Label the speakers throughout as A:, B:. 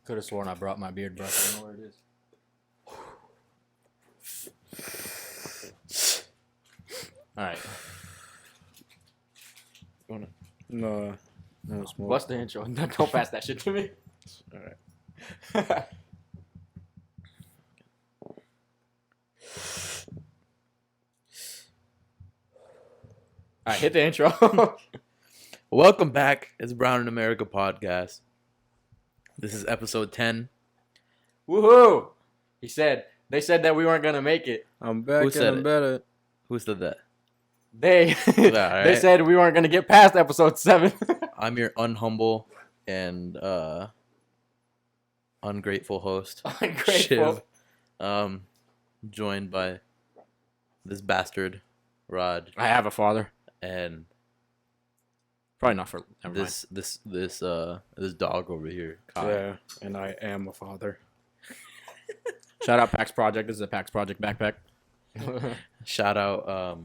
A: Could have sworn I brought my beard brush. I don't know where it is. All right.
B: No, it's more.
A: What's the intro? Don't pass that shit to me.
B: All right.
A: All right, hit the intro.
B: Welcome back. It's Brown in America podcast. This is episode 10.
A: Woohoo! They said that we weren't gonna make it.
B: I'm back.
C: Who said
B: I'm
C: it?
B: better.
C: Who said that?
A: They
B: right.
A: they said we weren't gonna get past episode 7.
C: I'm your unhumble and ungrateful host,
A: Ungrateful.
C: Shiv. Joined by this bastard, Rod,
A: I have a father.
C: and
A: Probably not for never mind.
C: this dog over here, Kai.
B: Yeah, and I am a father.
A: Shout out PAX Project. This is a PAX Project backpack.
C: Shout out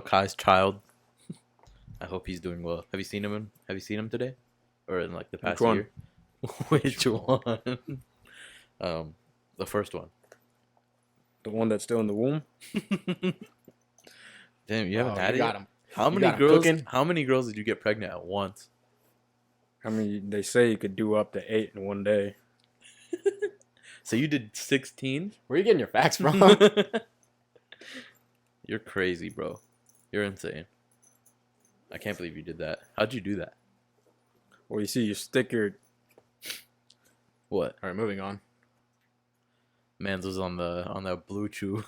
C: Kai's child. I hope he's doing well. Have you seen him today, or in like the past
B: one?
C: year? Which one? The first one.
B: The one that's still in the womb.
C: Damn, you haven't
A: Oh,
C: had
A: you
C: it
A: got
C: yet?
A: him.
C: How
A: You
C: many
A: got him
C: girls?
A: cooking?
C: How many girls did you get pregnant at once?
B: I mean, they say you could do up to 8 in one day.
C: So you did 16?
A: Where are you getting your facts from?
C: You're crazy, bro. You're insane. I can't believe you did that. How'd you do that?
B: Well, you see, you stick your.
C: What?
A: All right, moving on.
C: Mans was on that blue chew.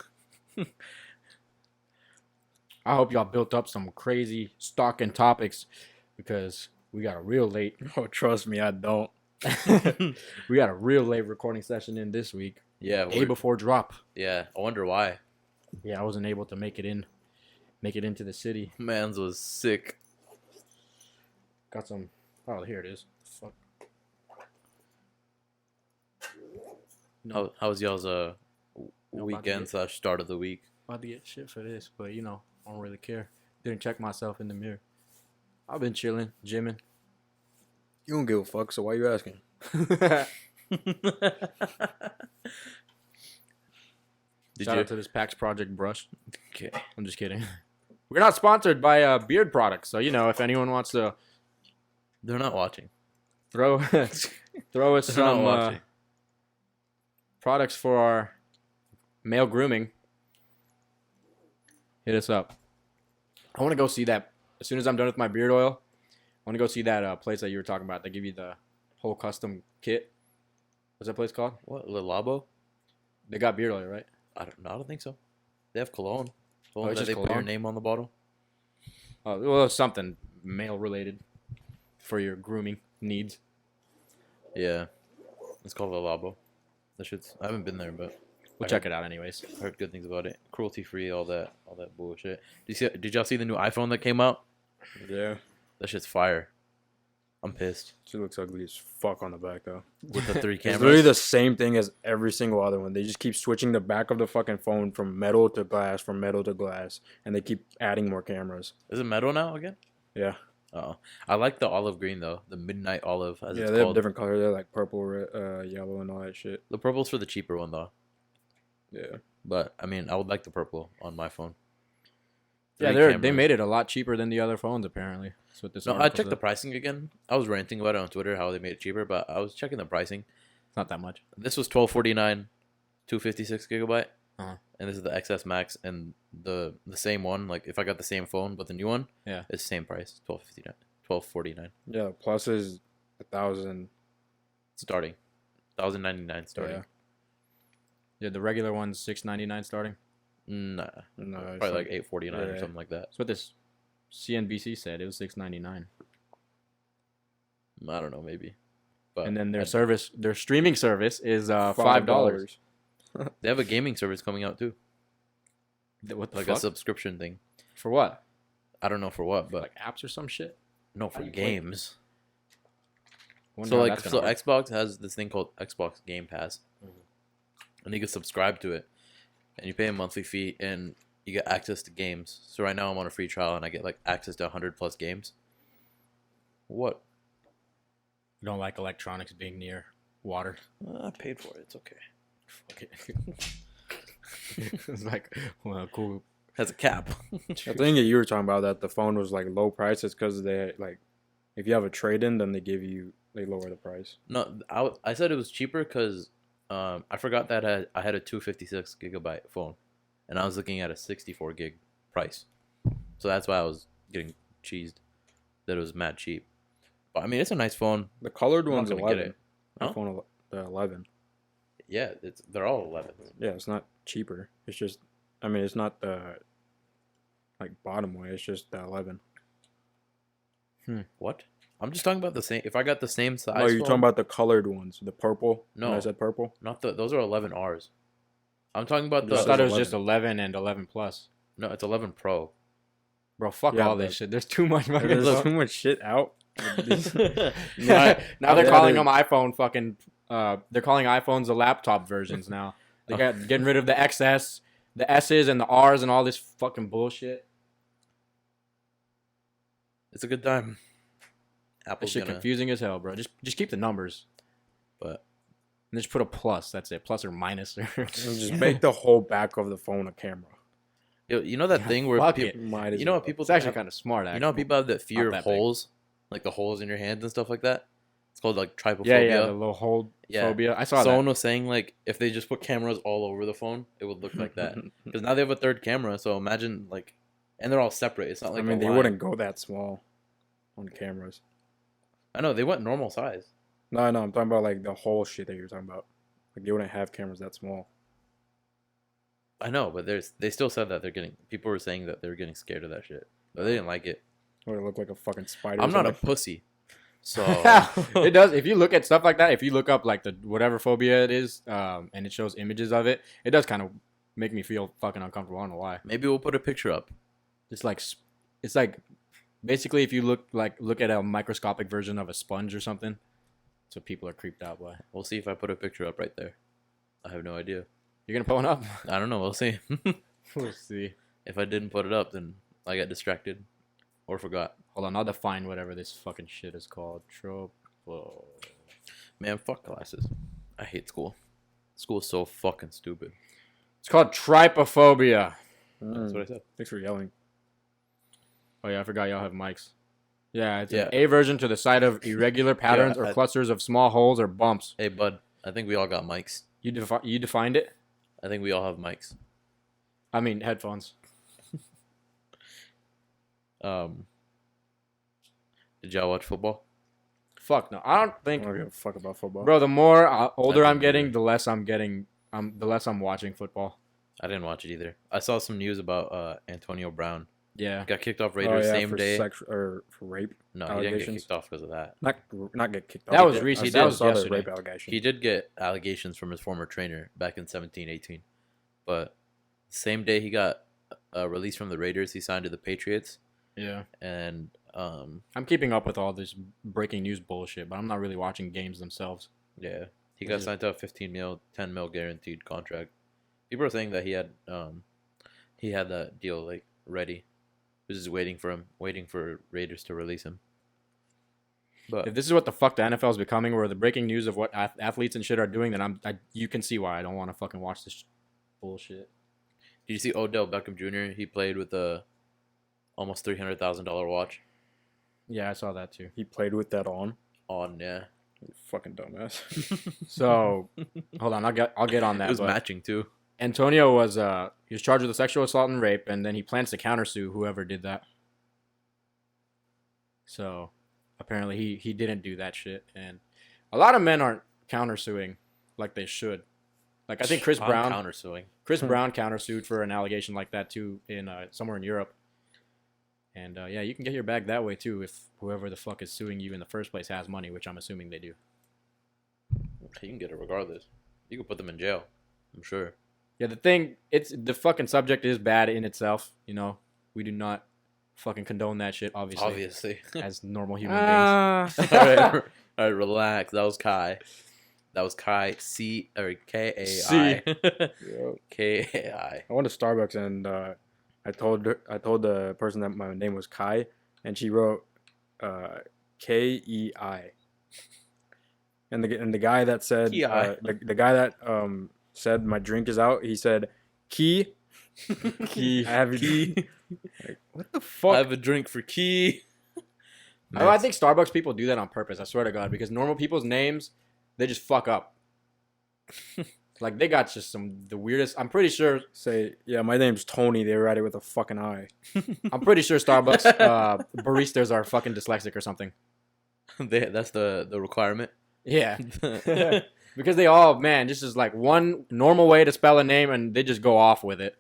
A: I hope y'all built up some crazy stalking topics because we got a real late.
B: Oh, trust me, I don't.
A: We got a real late recording session in this week.
C: Yeah.
A: Day before drop.
C: Yeah. I wonder why.
A: Yeah, I wasn't able to make it into the city.
C: Mans was sick.
A: Got some. Oh, here it is. Fuck.
C: How was y'all's
A: about
C: weekend
A: to
C: / start of the week?
A: About to get shit for this, but I don't really care. Didn't check myself in the mirror. I've been chilling, gymming.
B: You don't give a fuck, so why you asking?
A: Shout out to this PAX Project brush.
C: Okay.
A: I'm just kidding. We're not sponsored by beard products, so if anyone wants to
C: They're not watching.
A: throw us
C: They're not
A: some
C: watching.
A: products for our male grooming, hit us up. I want to go see that as soon as I'm done with my beard oil. I want to go see that place that you were talking about. They give you the whole custom kit. What's that place called?
C: What? Le Labo?
A: They got beard oil, right?
C: I don't think so. They have cologne.
A: Oh, it's
C: That
A: just
C: they put your
A: cologne?
C: name on the bottle.
A: Well, something male related for your grooming needs.
C: Yeah. It's called Le Labo. That shit's. I haven't been there, but
A: We'll check it out anyways.
C: I heard good things about it. Cruelty free, all that bullshit. Did y'all see the new iPhone that came out?
B: Yeah.
C: That shit's fire. I'm pissed
B: She looks ugly as fuck on the back, though.
C: with the 3
B: It's
C: cameras.
B: literally the same thing as every single other one. They just keep switching the back of the fucking phone from metal to glass, and they keep adding more cameras.
C: Is it metal now again?
B: Yeah.
C: Oh, I like the olive green though. The midnight olive, as
B: Yeah,
C: it's
B: they have
C: called.
B: different colors. They're like purple, red, yellow, and all that shit.
C: The purple's for the cheaper one though.
B: Yeah.
C: But I mean, I would like the purple on my phone.
A: Yeah,
C: 3
A: they
C: cameras.
A: made it a lot cheaper than the other phones apparently. That's what this.
C: No, I
A: article
C: checked the
A: said.
C: pricing again. I was ranting about it on Twitter how they made it cheaper, but I was checking the pricing.
A: It's not that much.
C: This was $12.49, 256 gigabyte,
A: Uh-huh.
C: and this is the XS Max, and the same one. Like if I got the same phone but the new one,
A: Yeah.
C: it's the same price, $12.49
B: Yeah. Plus is 1,000.
C: starting, $1,099 starting.
B: Yeah.
A: Yeah, the regular one's $699 starting.
C: Nah,
B: No, it's
C: probably like $8.49 or
B: yeah.
C: something like that.
A: That's what this CNBC said. It was $699.
C: I don't know, maybe. But
A: And then
C: I-
A: their streaming service is $5.
C: they have a gaming service coming out too,
A: What the
C: like
A: fuck?
C: a subscription thing.
A: For what?
C: I don't know for what, but
A: Like apps or some shit?
C: no, for
A: you play?
C: games.
A: Wonder
C: So
A: how
C: like,
A: that's gonna work.
C: Xbox has this thing called Xbox Game Pass,
A: Mhm.
C: and you can subscribe to it, and you pay a monthly fee, and you get access to games. So right now I'm on a free trial, and I get like access to 100 plus games. What?
A: don't like electronics being near water.
C: I paid for it. It's okay.
A: Fuck it. It's like, well, cool.
C: Has a cap.
B: I think that you were talking about that the phone was like low price. It's because they like, if you have a trade in, then they lower the price.
C: No, I said it was cheaper because I forgot that I had a 256 gigabyte phone, and I was looking at a 64 gig price, so that's why I was getting cheesed that it was mad cheap. But I mean, it's a nice phone.
B: The colored
C: I'm not
B: one's
C: gonna
B: 11.
C: get it. Huh?
B: iPhone the 11.
C: Yeah, they're all 11.
B: Yeah, it's not cheaper. It's just, I mean, it's not the like bottom way. It's just the 11.
C: What? I'm just talking about the same. If I got the same size,
B: Oh, you're
C: phone,
B: talking about the colored ones, the purple.
C: No.
B: When I said purple.
C: not those are 11Rs. I'm talking about
A: I
C: the.
A: thought it was
B: 11.
A: just 11 and 11 plus.
C: No, it's 11 Pro.
A: Bro, fuck
B: Yeah,
A: all
B: but-
A: this shit. There's too much fucking
B: There's
A: stuff.
B: too much shit out.
A: Now they're
B: Yeah,
A: calling
B: they're-
A: them iPhone fucking. They're calling iPhones the laptop versions now. They got getting rid of the XS, the S's, and the R's, and all this fucking bullshit.
C: It's a good time.
A: That
C: Apple's
A: shit
C: gonna,
A: confusing as hell, bro. Just keep the numbers
C: but
A: and just put a plus. That's it, plus or minus.
B: Just make the whole back of the phone a camera.
C: you know that thing where
A: Fuck
C: people,
A: it.
B: Might as
C: you know
B: well.
C: what people
A: It's actually
C: have-
A: kind of smart.
C: you know how people have that fear
A: Not
C: of
A: that big.
C: holes, like the holes in your hands and stuff like that. It's called like trypophobia.
A: Yeah, the little hold
C: Yeah.
A: phobia. I saw
C: Someone
A: that.
C: was saying like if they just put cameras all over the phone, it would look like that. Because now they have a third camera, so imagine like, and they're all separate. It's not like
B: I mean,
C: a
B: they
C: line.
B: wouldn't go that small on cameras.
C: I know they went normal size.
B: No, I'm talking about like the whole shit that you're talking about. Like they wouldn't have cameras that small.
C: I know, but they still said that people were saying that they were getting scared of that shit, but they didn't like it.
B: Would it look like a fucking spider?
C: I'm
B: or
C: not a
B: something?
C: pussy, so
A: It does. If you look at stuff like that, if you look up like the whatever phobia it is, and it shows images of it, it does kind of make me feel fucking uncomfortable. I don't know why.
C: maybe we'll put a picture up.
A: It's like basically if you look at a microscopic version of a sponge or something. So people are creeped out by.
C: We'll see if I put a picture up right there. I have no idea.
A: You're gonna put one up?
C: I don't know. We'll see.
A: We'll see.
C: If I didn't put it up, then I got distracted or forgot.
A: Hold on, I'll define whatever this fucking shit is called.
C: Man, fuck classes. I hate school. School is so fucking stupid.
A: It's called trypophobia.
C: That's what I said.
B: Thanks for yelling.
A: Oh yeah, I forgot y'all have mics. Yeah, it's
C: Yeah.
A: an aversion to the sight of irregular patterns or clusters of small holes or bumps.
C: Hey, bud. I think we all got mics.
A: You defined it?
C: I think we all have mics.
A: I mean headphones.
C: Did y'all watch football?
A: Fuck no. I don't
B: I
A: think,
B: don't give a fuck about football.
A: bro. The more older
C: I
A: I'm
C: didn't
A: getting,
C: either.
A: the less I'm getting. The less I'm watching football.
C: I didn't watch it either. I saw some news about Antonio Brown.
A: Yeah.
C: Got kicked off
B: Oh,
C: Raiders
B: yeah,
C: same
B: for
C: day.
B: or for rape.
C: No, he didn't get
B: allegations?
C: kicked off because of that.
B: Not get kicked
A: That
B: off.
A: was
B: I
A: recent.
B: saw
A: That was
B: the
A: yesterday.
B: rape allegation.
C: He did get allegations from his former trainer back in 17-18. But same day he got released from the Raiders, he signed to the Patriots.
A: Yeah.
C: And
A: I'm keeping up with all this breaking news bullshit, but I'm not really watching games themselves.
C: yeah, he got signed to a 15 mil, 10 mil guaranteed contract. People are saying that he had that deal like ready. He was just waiting for Raiders to release him. But
A: If this is what the fuck the NFL is becoming, where the breaking news of what athletes and shit are doing, then you can see why I don't want to fucking watch this bullshit.
C: did you see Odell Beckham Jr.? He played with a almost $300,000 watch
A: Yeah, I saw that too.
B: He played with that on.
C: on. Yeah,
B: You fucking dumbass.
A: So, hold on, I'll get on that.
C: it was
A: but
C: matching too.
A: Antonio was he was charged with a sexual assault and rape, and then he plans to countersue whoever did that. So, apparently he didn't do that shit, and a lot of men aren't countersuing like they should. Like I think Chris
C: I'm
A: Brown
C: countersuing.
A: Brown countersued for an allegation like that too in somewhere in Europe. And yeah, you can get your bag that way too if whoever the fuck is suing you in the first place has money, which I'm assuming they do.
C: You can get it regardless. You can put them in jail. I'm sure.
A: Yeah, the fucking subject is bad in itself. You know, we do not fucking condone that shit, obviously. As normal human beings.
C: all right, all right, relax. That was Kai. K-A-I.
B: Yo.
C: K-A-I.
B: I went to Starbucks and I told the person that my name was Kai, and she wrote Kei. and the guy that said the guy that said my drink is out, he said key.
A: Key.
B: I have a
C: Key.
B: Like, what the fuck?
C: I have a drink for Key.
A: Oh, I think Starbucks people do that on purpose. I swear to God, because normal people's names, they just fuck up. Like they got just the weirdest. I'm pretty sure.
B: Say, yeah, my name's Tony. They write it with a fucking I.
A: I'm pretty sure Starbucks baristas are fucking dyslexic or something.
C: That's the requirement.
A: Yeah. Because they all, man, this is like one normal way to spell a name, and they just go off with it.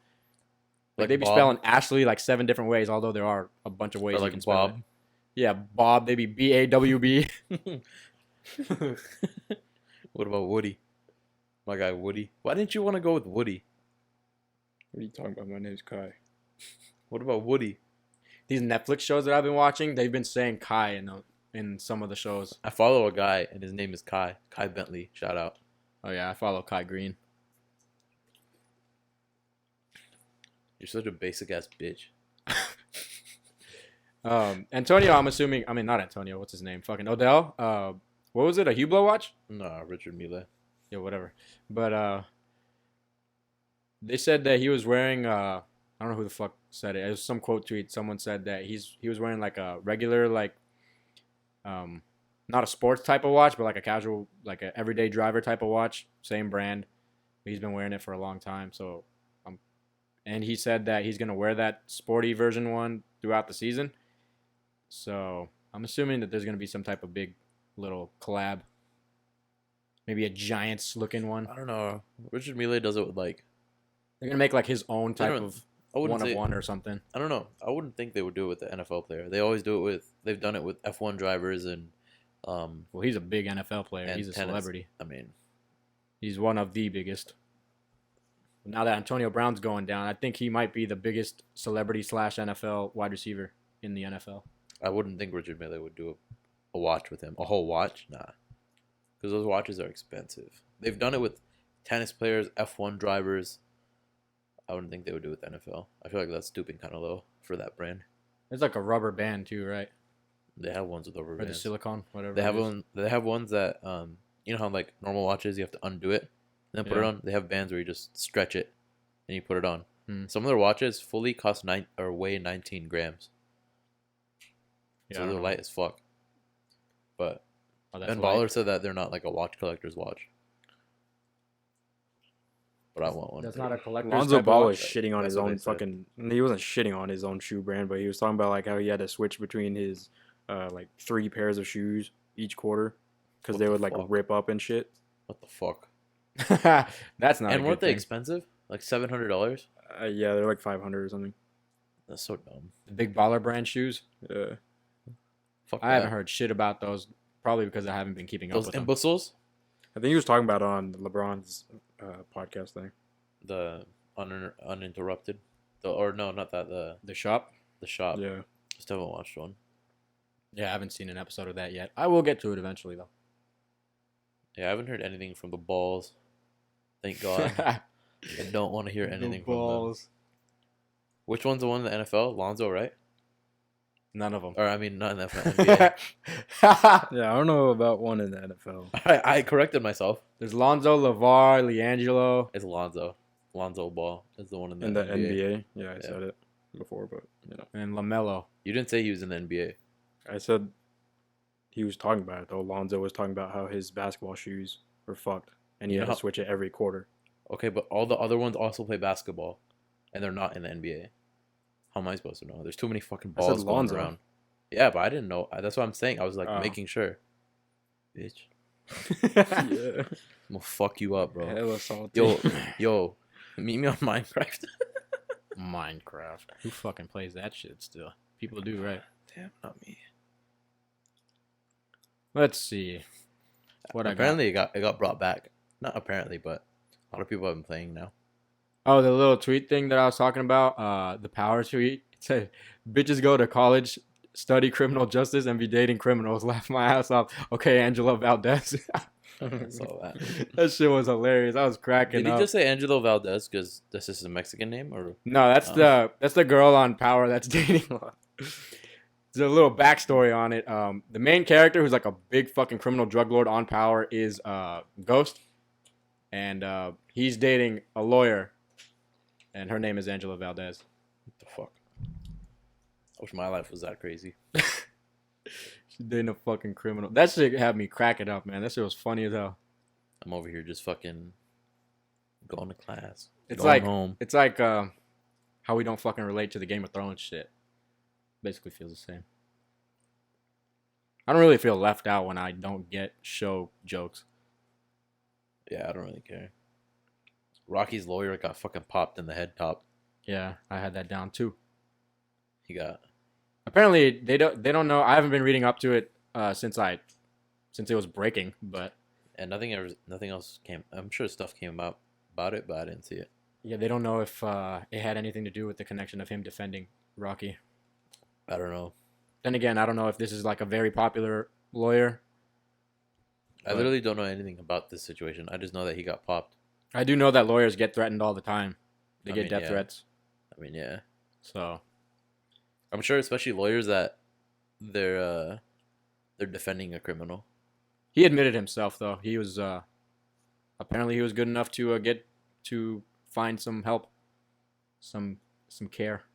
A: Like they be
C: Bob.
A: spelling Ashley like 7 different ways, although there are a bunch of ways
C: Or
A: you
C: like
A: can spell
C: Bob.
A: it. Yeah, Bob. They be BAWB.
C: What about Woody? My guy Woody. Why didn't you want to go with Woody?
B: What are you talking about? My name's Kai.
C: What about Woody?
A: These Netflix shows that I've been watching, they've been saying Kai in some of the shows.
C: I follow a guy and his name is Kai. Kai Bentley. Shout out.
A: Oh yeah, I follow Kai Green.
C: You're such a basic ass bitch.
A: Antonio, I'm assuming. I mean, not Antonio. What's his name? Fucking Odell. What was it? A Hublot watch?
C: No, Richard Mille.
A: Yeah, whatever. But they said that he was wearing. I don't know who the fuck said it. It was some quote tweet. Someone said that he was wearing like a regular not a sports type of watch, but like a casual, like a everyday driver type of watch. Same brand. But he's been wearing it for a long time. So, and he said that he's gonna wear that sporty version one throughout the season. So I'm assuming that there's gonna be some type of big little collab. Maybe a Giants looking one.
C: I don't know. Richard Mille does it with like.
A: They're gonna make like his own type of
C: I wouldn't
A: one
C: say,
A: of one or something.
C: I don't know. I wouldn't think they would do it with the NFL player. They always do it with. They've done it with F1 drivers and.
A: Well, he's a big NFL player. He's a
C: tennis.
A: celebrity.
C: I mean,
A: He's one of the biggest. Now that Antonio Brown's going down, I think he might be the biggest celebrity / NFL wide receiver in the NFL.
C: I wouldn't think Richard Mille would do a watch with him. A whole watch? Nah. Because those watches are expensive. They've done it with tennis players, F1 drivers. I wouldn't think they would do it with NFL. I feel like that's stooping kind of low for that brand.
A: It's like a rubber band too, right?
C: They have ones with rubber
A: Or the
C: bands.
A: silicone, whatever.
C: They have
A: it is.
C: one. They have ones that you know how like normal watches you have to undo it and then put it
A: Yeah.
C: on. They have bands where you just stretch it and you put it on.
A: Hmm.
C: Some of their watches fully cost weigh 19 grams.
A: Yeah,
C: So
A: I
C: they're
A: don't
C: light as fuck. But
A: know. Oh, that's
C: Ben
A: light.
C: Baller said that they're not like a watch collector's watch. But I want one.
A: That's not a collector's
B: Lonzo
A: type of
B: Ball
A: watch.
B: was shitting on
C: That's
B: his
C: what
B: own
C: they said.
B: fucking. He wasn't shitting on his own shoe brand, but he was talking about like how he had to switch between his like 3 pairs of shoes each quarter because
C: What
B: they
C: the
B: would like
C: fuck?
B: rip up and shit.
C: What the fuck?
A: That's not.
C: And
A: a
C: weren't
A: good
C: they
A: thing.
C: expensive? Like $700?
B: Yeah, they're like 500 or something.
C: That's so dumb.
A: The big baller brand shoes.
B: Yeah.
C: Fuck
A: I haven't
C: that.
A: heard shit about those. Probably because I haven't been keeping up
C: Those
A: with them.
C: imbeciles?
B: I think he was talking about it on LeBron's podcast thing.
C: The uninterrupted? Or no, not that.
A: The shop.
C: The shop.
B: Yeah.
C: Still haven't watched one.
A: Yeah, I haven't seen an episode of that yet. I will get to it eventually though.
C: Yeah, I haven't heard anything from the balls. Thank God. I don't want to hear anything from them. Which one's the one in the NFL? Lonzo, right?
A: None of them.
C: Or I mean, not in the NFL. NBA.
B: Yeah, I don't know about one in the NFL.
C: I corrected myself.
A: There's Lonzo, LeVar, LiAngelo.
C: It's Lonzo. Lonzo Ball is the one in the,
B: In the
C: NBA.
B: NBA. Yeah, I
C: Yeah.
B: said it before, but you know.
A: And LaMelo.
C: You didn't say he was in the NBA.
B: I said he was talking about it though. Lonzo was talking about how his basketball shoes were fucked and he
C: You
B: had
C: know
B: to switch it every quarter.
C: Okay, but all the other ones also play basketball, and they're not in the NBA. How am I supposed to know? There's too many fucking
B: I said
C: balls going
B: Lonzo.
C: around. Yeah, but I didn't know. That's what I'm saying. I was like
B: Oh.
C: making sure. Bitch,
B: Yeah.
C: I'm gonna fuck you up, bro.
B: Hella salty.
C: Yo, meet me on Minecraft.
A: Minecraft. Who fucking plays that shit still? People do, right?
C: Damn, not me.
A: Let's see. What
C: Apparently, it got brought back. Not apparently, but a lot of people have been playing now.
A: Oh, the little tweet thing that I was talking about, the power tweet. It said, bitches go to college, study criminal justice, and be dating criminals. Laugh my ass off. Okay, Angela Valdez.
C: I saw that.
A: That shit was hilarious. I was cracking
C: Did he
A: up.
C: just say Angelo Valdez because this is a Mexican name, or
A: No, that's
C: Oh.
A: the girl on Power that's dating. There's a little backstory on it. The main character, who's like a big fucking criminal drug lord on power, is Ghost, and he's dating a lawyer, and her name is Angela Valdez.
C: What the fuck? I wish my life was that crazy.
A: She's dating a fucking criminal. That shit had me cracking up, man. That shit was funny as hell.
C: I'm over here just fucking going to class.
A: It's
C: going
A: like
C: home.
A: It's like how we don't fucking relate to the Game of Thrones shit. Basically feels the same. I don't really feel left out when I don't get show jokes.
C: Yeah, I don't really care. Rocky's lawyer got fucking popped in the head top.
A: Yeah, I had that down too.
C: He got.
A: Apparently they don't know. I haven't been reading up to it since it was breaking, but
C: And nothing else came. I'm sure stuff came out about it, but I didn't see it.
A: yeah, they don't know if it had anything to do with the connection of him defending Rocky.
C: I don't know.
A: Then again, I don't know if this is like a very popular lawyer.
C: I literally don't know anything about this situation. I just know that he got popped.
A: I do know that lawyers get threatened all the time. They get death threats.
C: I mean, yeah.
A: So
C: I'm sure, especially lawyers, that they're defending a criminal.
A: he admitted himself, though. He was apparently he was good enough to get to find some help, some care.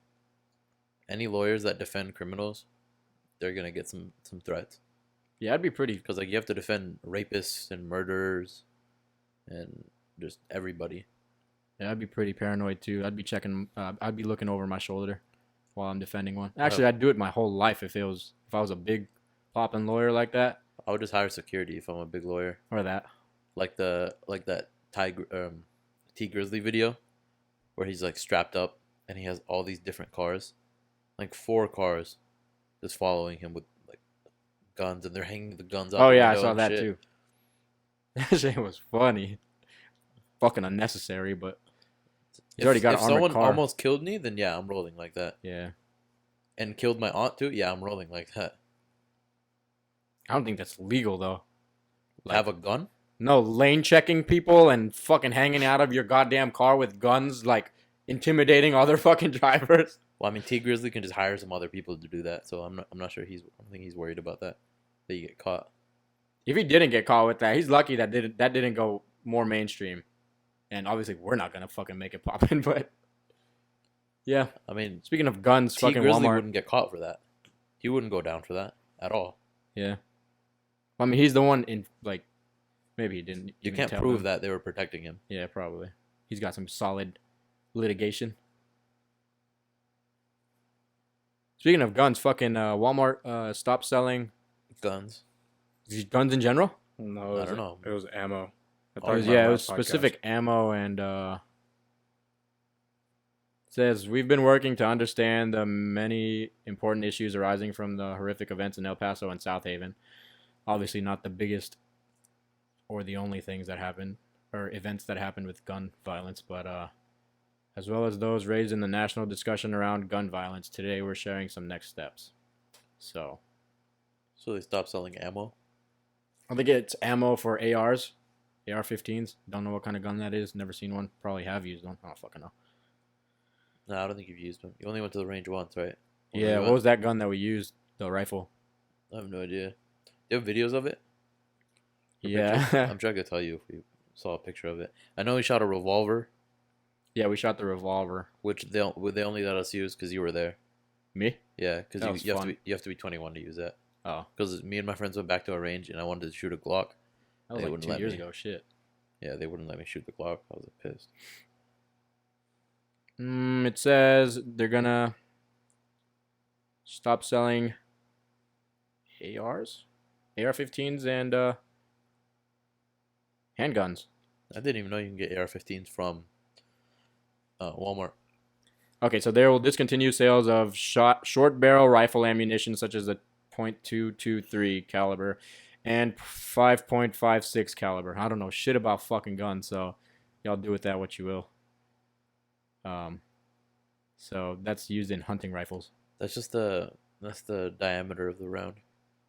C: Any lawyers that defend criminals, they're gonna get some threats.
A: Yeah, I'd be pretty.
C: Because like you have to defend rapists and murderers, and just everybody.
A: Yeah, I'd be pretty paranoid too. I'd be checking. I'd be looking over my shoulder while I'm defending one. Actually, I'd do it my whole life if I was a big poppin' lawyer like that.
C: I would just hire security if I'm a big lawyer.
A: Or that.
C: Like that T Grizzly video, where he's like strapped up and he has all these different cars, like 4 cars, just following him with like guns, and they're hanging the guns up.
A: Oh yeah, I saw that too. That shit was funny. Fucking unnecessary, but he's already got an armored
C: someone
A: car.
C: almost killed me, then yeah, I'm rolling like that.
A: Yeah.
C: And killed my aunt too, yeah, I'm rolling like that.
A: I don't think that's legal though.
C: Have a gun?
A: No, lane checking people and fucking hanging out of your goddamn car with guns, like intimidating other fucking drivers.
C: Well, I mean, T Grizzly can just hire some other people to do that, so I'm not sure I don't think he's worried about that you get caught.
A: If he didn't get caught with that, he's lucky that didn't go more mainstream. And obviously, we're not gonna fucking make it poppin', but yeah.
C: I mean,
A: Speaking of guns,
C: T
A: fucking
C: Grizzly
A: Walmart
C: wouldn't get caught for that. He wouldn't go down for that at all.
A: Yeah. I mean, he's the one in like. Maybe he didn't.
C: You
A: even
C: can't
A: tell
C: prove
A: them.
C: that they were protecting him.
A: Yeah, probably. He's got some solid litigation. Speaking of guns, fucking Walmart stopped selling
C: Guns.
A: guns in general.
B: No,
C: I don't know.
B: It was ammo.
C: Oh,
A: It was specific ammo and says we've been working to understand the many important issues arising from the horrific events in El Paso and South Haven. Obviously not the biggest or the only things that happened or events that happened with gun violence, but as well as those raised in the national discussion around gun violence. Today we're sharing some next steps. So
C: they stopped selling ammo?
A: I think it's ammo for ARs, AR-15s. Don't know what kind of gun that is. Never seen one. Probably have used one. I don't fucking know.
C: No, I don't think you've used them. You only went to the range once, right?
A: Yeah, what was that gun that we used? The rifle.
C: I have no idea. Do you have videos of it?
A: Yeah.
C: I'm trying to tell you if we saw a picture of it. I know he shot a revolver.
A: Yeah, we shot the revolver.
C: Which they only let us use because you were there.
A: Me?
C: Yeah,
A: That was
C: because you
A: fun.
C: have to be 21 to use that.
A: Oh.
C: Because me and my friends went back to a range and I wanted to shoot a Glock.
A: That was
C: They
A: like
C: wouldn't
A: 2
C: let
A: years
C: me.
A: ago. Shit.
C: Yeah, they wouldn't let me shoot the Glock. I was pissed.
A: It says they're gonna stop selling ARs, AR-15s, and handguns.
C: I didn't even know you can get AR-15s from Walmart.
A: Okay, so they will discontinue sales of short barrel rifle ammunition such as the .223 caliber and 5.56 caliber. I don't know shit about fucking guns, so y'all do with that what you will. So that's used in hunting rifles.
C: That's the diameter of the round.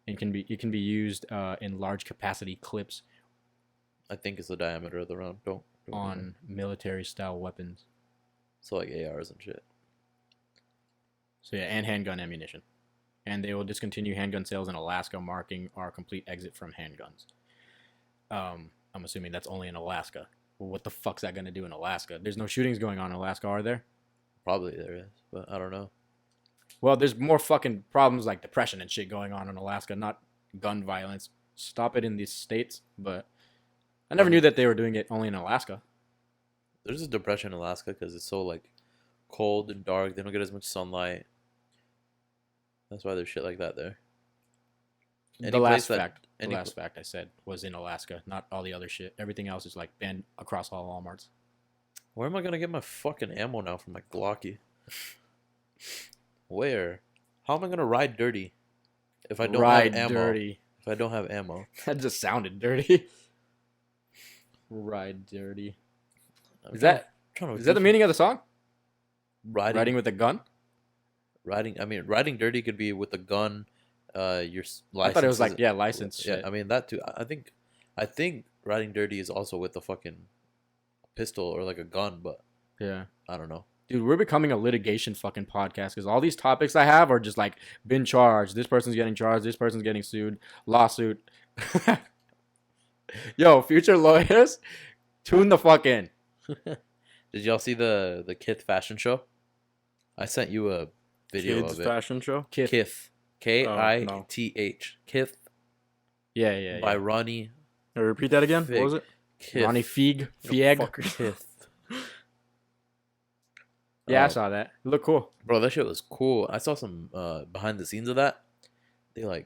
A: It can be used in large capacity clips
C: I think it's the diameter of the round. Don't
A: on military style weapons.
C: So like ARs and shit.
A: So yeah, and handgun ammunition. and they will discontinue handgun sales in Alaska, marking our complete exit from handguns. I'm assuming that's only in Alaska. Well, what the fuck's that gonna do in Alaska? There's no shootings going on in Alaska, are there?
C: Probably there is, but I don't know.
A: Well, there's more fucking problems like depression and shit going on in Alaska, not gun violence. Stop it in these states, but I never knew that they were doing it only in Alaska.
C: There's a depression in Alaska because it's so like cold and dark. They don't get as much sunlight. That's why there's shit like that there.
A: The last fact I said was in Alaska, not all the other shit. Everything else is like banned across all Walmarts.
C: Where am I gonna get my fucking ammo now from my Glocky? Where? How am I gonna ride dirty if I don't have ammo?
A: Dirty.
C: If I don't have ammo.
A: That just sounded dirty. Ride dirty. Is that the meaning of the song? Riding with a gun?
C: Riding dirty could be with a gun. Your license.
A: I thought it was like license shit.
C: Yeah, I mean that too. I think riding dirty is also with a fucking pistol or like a gun, but
A: yeah,
C: I don't know.
A: Dude, we're becoming a litigation fucking podcast because all these topics I have are just like been charged. This person's getting charged. This person's getting sued. Lawsuit. Yo, future lawyers, tune the fuck in.
C: Did y'all see the Kith fashion show? I sent you a video
B: Kids
C: of it.
B: fashion show?
C: Kith. K-I-T-H. Kith.
A: Yeah.
C: By Ronnie.
B: Repeat that again.
C: Fig.
B: What was it?
C: Kith.
A: Ronnie Fieg.
C: Kith.
A: Yeah, I saw that. It looked cool.
C: Bro, that shit was cool. I saw some behind the scenes of that. They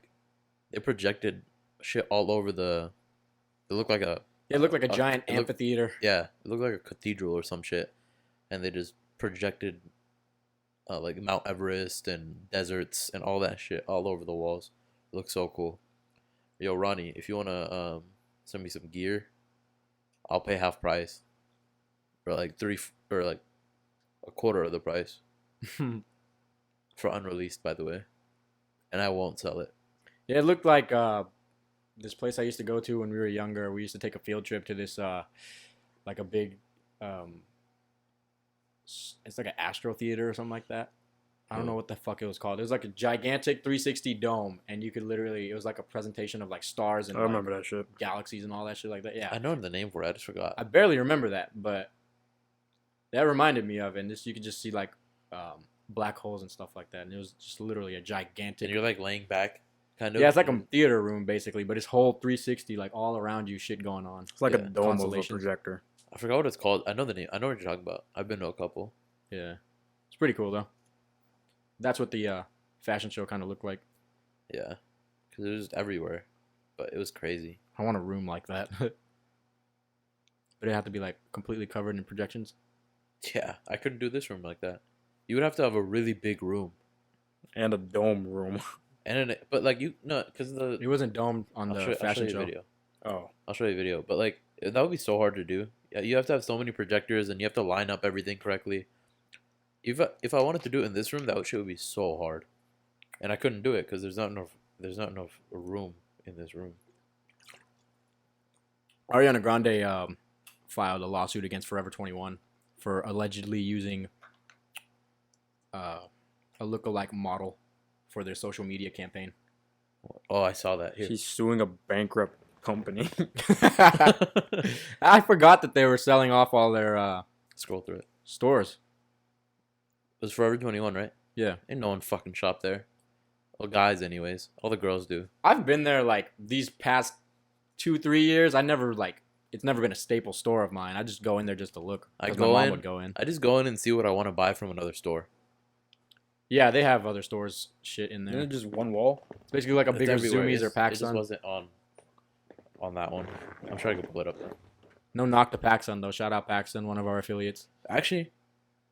C: projected shit all over the. It looked like a
A: giant amphitheater.
C: Yeah, it looked like a cathedral or some shit, and they just projected like Mount Everest and deserts and all that shit all over the walls. It looks so cool. Yo, Ronnie, if you wanna send me some gear, I'll pay half price, or like a quarter of the price for unreleased, by the way, and I won't sell it.
A: Yeah, it looked like this place I used to go to when we were younger. We used to take a field trip to this like a big it's like an Astro Theater or something like that. I don't know what the fuck it was called. It was like a gigantic 360 dome, and you could literally, it was like a presentation of like stars and
B: I remember that shit.
A: Galaxies and all that shit like that. Yeah,
C: I know the name for it. I just forgot.
A: I barely remember that, but that reminded me of it. And this, you could just see like black holes and stuff like that, and it was just literally a gigantic.
C: And you're like laying back, kind of.
A: Yeah, it's like a theater room basically, but it's whole 360, like all around you, shit going on.
B: It's like a dome of a projector.
C: I forgot what it's called. I know the name. I know what you're talking about. I've been to a couple.
A: Yeah, it's pretty cool though. That's what the fashion show kind of looked like.
C: Yeah, because it was everywhere, but it was crazy.
A: I want a room like that, but it had to be like completely covered in projections.
C: Yeah, I couldn't do this room like that. You would have to have a really big room
B: and a dome room.
C: But like because
A: it wasn't domed on the fashion show.
C: Video.
B: Oh,
C: I'll show you a video. But like that would be so hard to do. Yeah, you have to have so many projectors and you have to line up everything correctly. If I wanted to do it in this room, that shit would be so hard, and I couldn't do it because there's not enough room in this room.
A: Ariana Grande filed a lawsuit against Forever 21 for allegedly using a lookalike model for their social media campaign.
C: Oh, I saw that. Here.
B: She's suing a bankrupt company.
A: I forgot that they were selling off all their
C: scroll through it.
A: Stores.
C: It was Forever 21, right?
A: Yeah.
C: Ain't no one fucking shop there. Well, guys, anyways. All the girls do.
A: I've been there like these past 2-3 years. It's never been a staple store of mine. I just go in there just to look.
C: My
A: mom would go in.
C: I just go in and see what I want to buy from another store.
A: Yeah, they have other stores shit in there.
B: Isn't it just one wall?
A: It's basically like a bigger Zoomies or PacSun.
C: It just wasn't on that one. I'm trying to pull it up now.
A: No knock to PacSun though. Shout out PacSun, one of our affiliates.
C: Actually,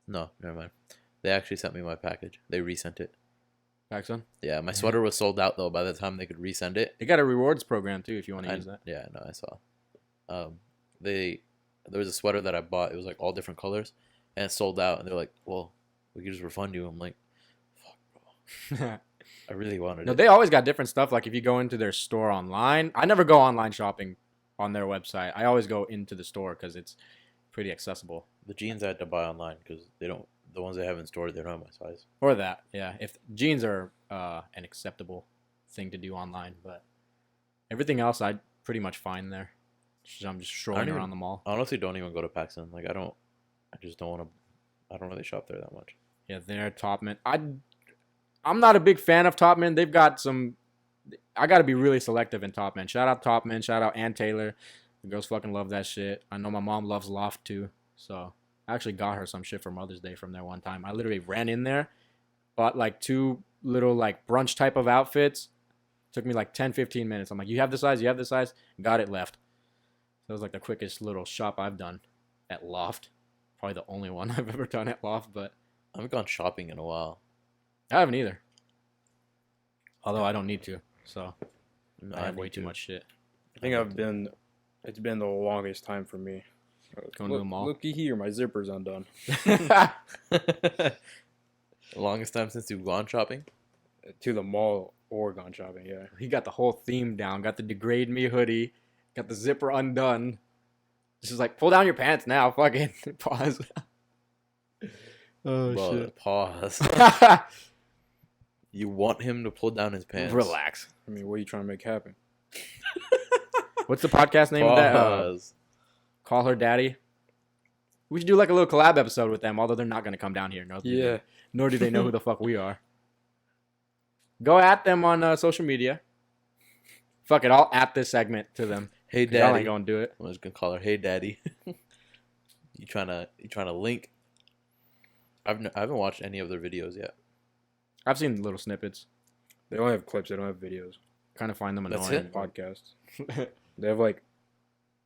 C: no, never mind. They actually sent me my package. They resent it.
A: PacSun?
C: Yeah, my sweater was sold out though by the time they could resend it.
A: They got a rewards program too if you want to use that.
C: Yeah, no, I saw. There was a sweater that I bought. It was like all different colors, and it sold out. And they're like, "Well, we could just refund you." I'm like, "Fuck, bro." I really wanted it.
A: No, they always got different stuff. Like if you go into their store online, I never go online shopping on their website. I always go into the store because it's pretty accessible.
C: The jeans I had to buy online because the ones they have in store, they're not my size.
A: Or that, yeah. If jeans are an acceptable thing to do online, but everything else I pretty much find there. I'm just strolling around the mall.
C: I honestly don't even go to PacSun. Like I just don't want to. I don't really shop there that much.
A: Yeah, they're Topman. I'm not a big fan of Topman. They've got some. I got to be really selective in Topman. Shout out Topman. Shout out Ann Taylor. The girls fucking love that shit. I know my mom loves Loft too. So I actually got her some shit for Mother's Day from there one time. I literally ran in there, bought like 2 little like brunch type of outfits. Took me like 10, 15 minutes. I'm like, you have the size? You have the size? Got it, left. So it was like the quickest little shop I've done at Loft. Probably the only one I've ever done at Loft, but
C: I haven't gone shopping in a while.
A: I haven't either. Although I don't need to, so
C: No,
A: I have way
C: need
A: too
C: to.
A: much shit.
B: I think it's been the longest time for me.
A: Going to the mall.
B: Looky here, my zipper's undone.
C: The longest time since you've gone shopping?
B: To the mall or gone shopping, yeah.
A: He got the whole theme down. Got the degrade me hoodie. Got the zipper undone. This is like, pull down your pants now. Fucking pause. Oh,
C: Bro,
A: shit.
C: pause. You want him to pull down his pants?
A: Relax.
B: I mean, what are you trying to make happen?
A: What's the podcast name of that?
C: Pause.
A: Call Her Daddy. We should do like a little collab episode with them, although they're not going to come down here.
B: Yeah.
A: Nor do they know who the fuck we are. Go at them on social media. Fuck it, I'll at this segment to them.
C: Hey,
A: 'Cause y'all
C: daddy.
A: ain't gonna do it.
C: I'm just gonna call her. Hey, daddy. You trying to link? I haven't watched any of their videos yet.
A: I've seen little snippets.
B: They don't have clips, they don't have videos.
A: Kind of find them
C: That's
A: annoying.
C: it?
B: Podcasts. They have like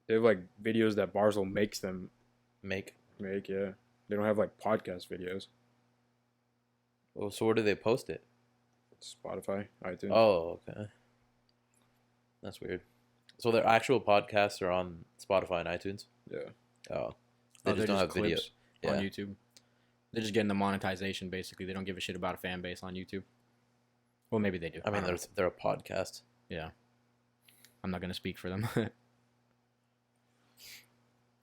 B: videos that Barzel makes them
C: Make.
B: make, yeah. They don't have like podcast videos.
C: Well, so where do they post it?
B: Spotify, iTunes.
C: Oh, okay. That's weird. So their actual podcasts are on Spotify and iTunes?
B: Yeah.
C: Oh. They
A: Oh,
C: just
A: they're
C: don't have video.
A: clips
C: Yeah.
A: on YouTube. They're just getting the monetization, basically. They don't give a shit about a fan base on YouTube. Well, maybe they do.
C: I mean,
A: don't know.
C: they're a podcast.
A: Yeah. I'm not going to speak for them.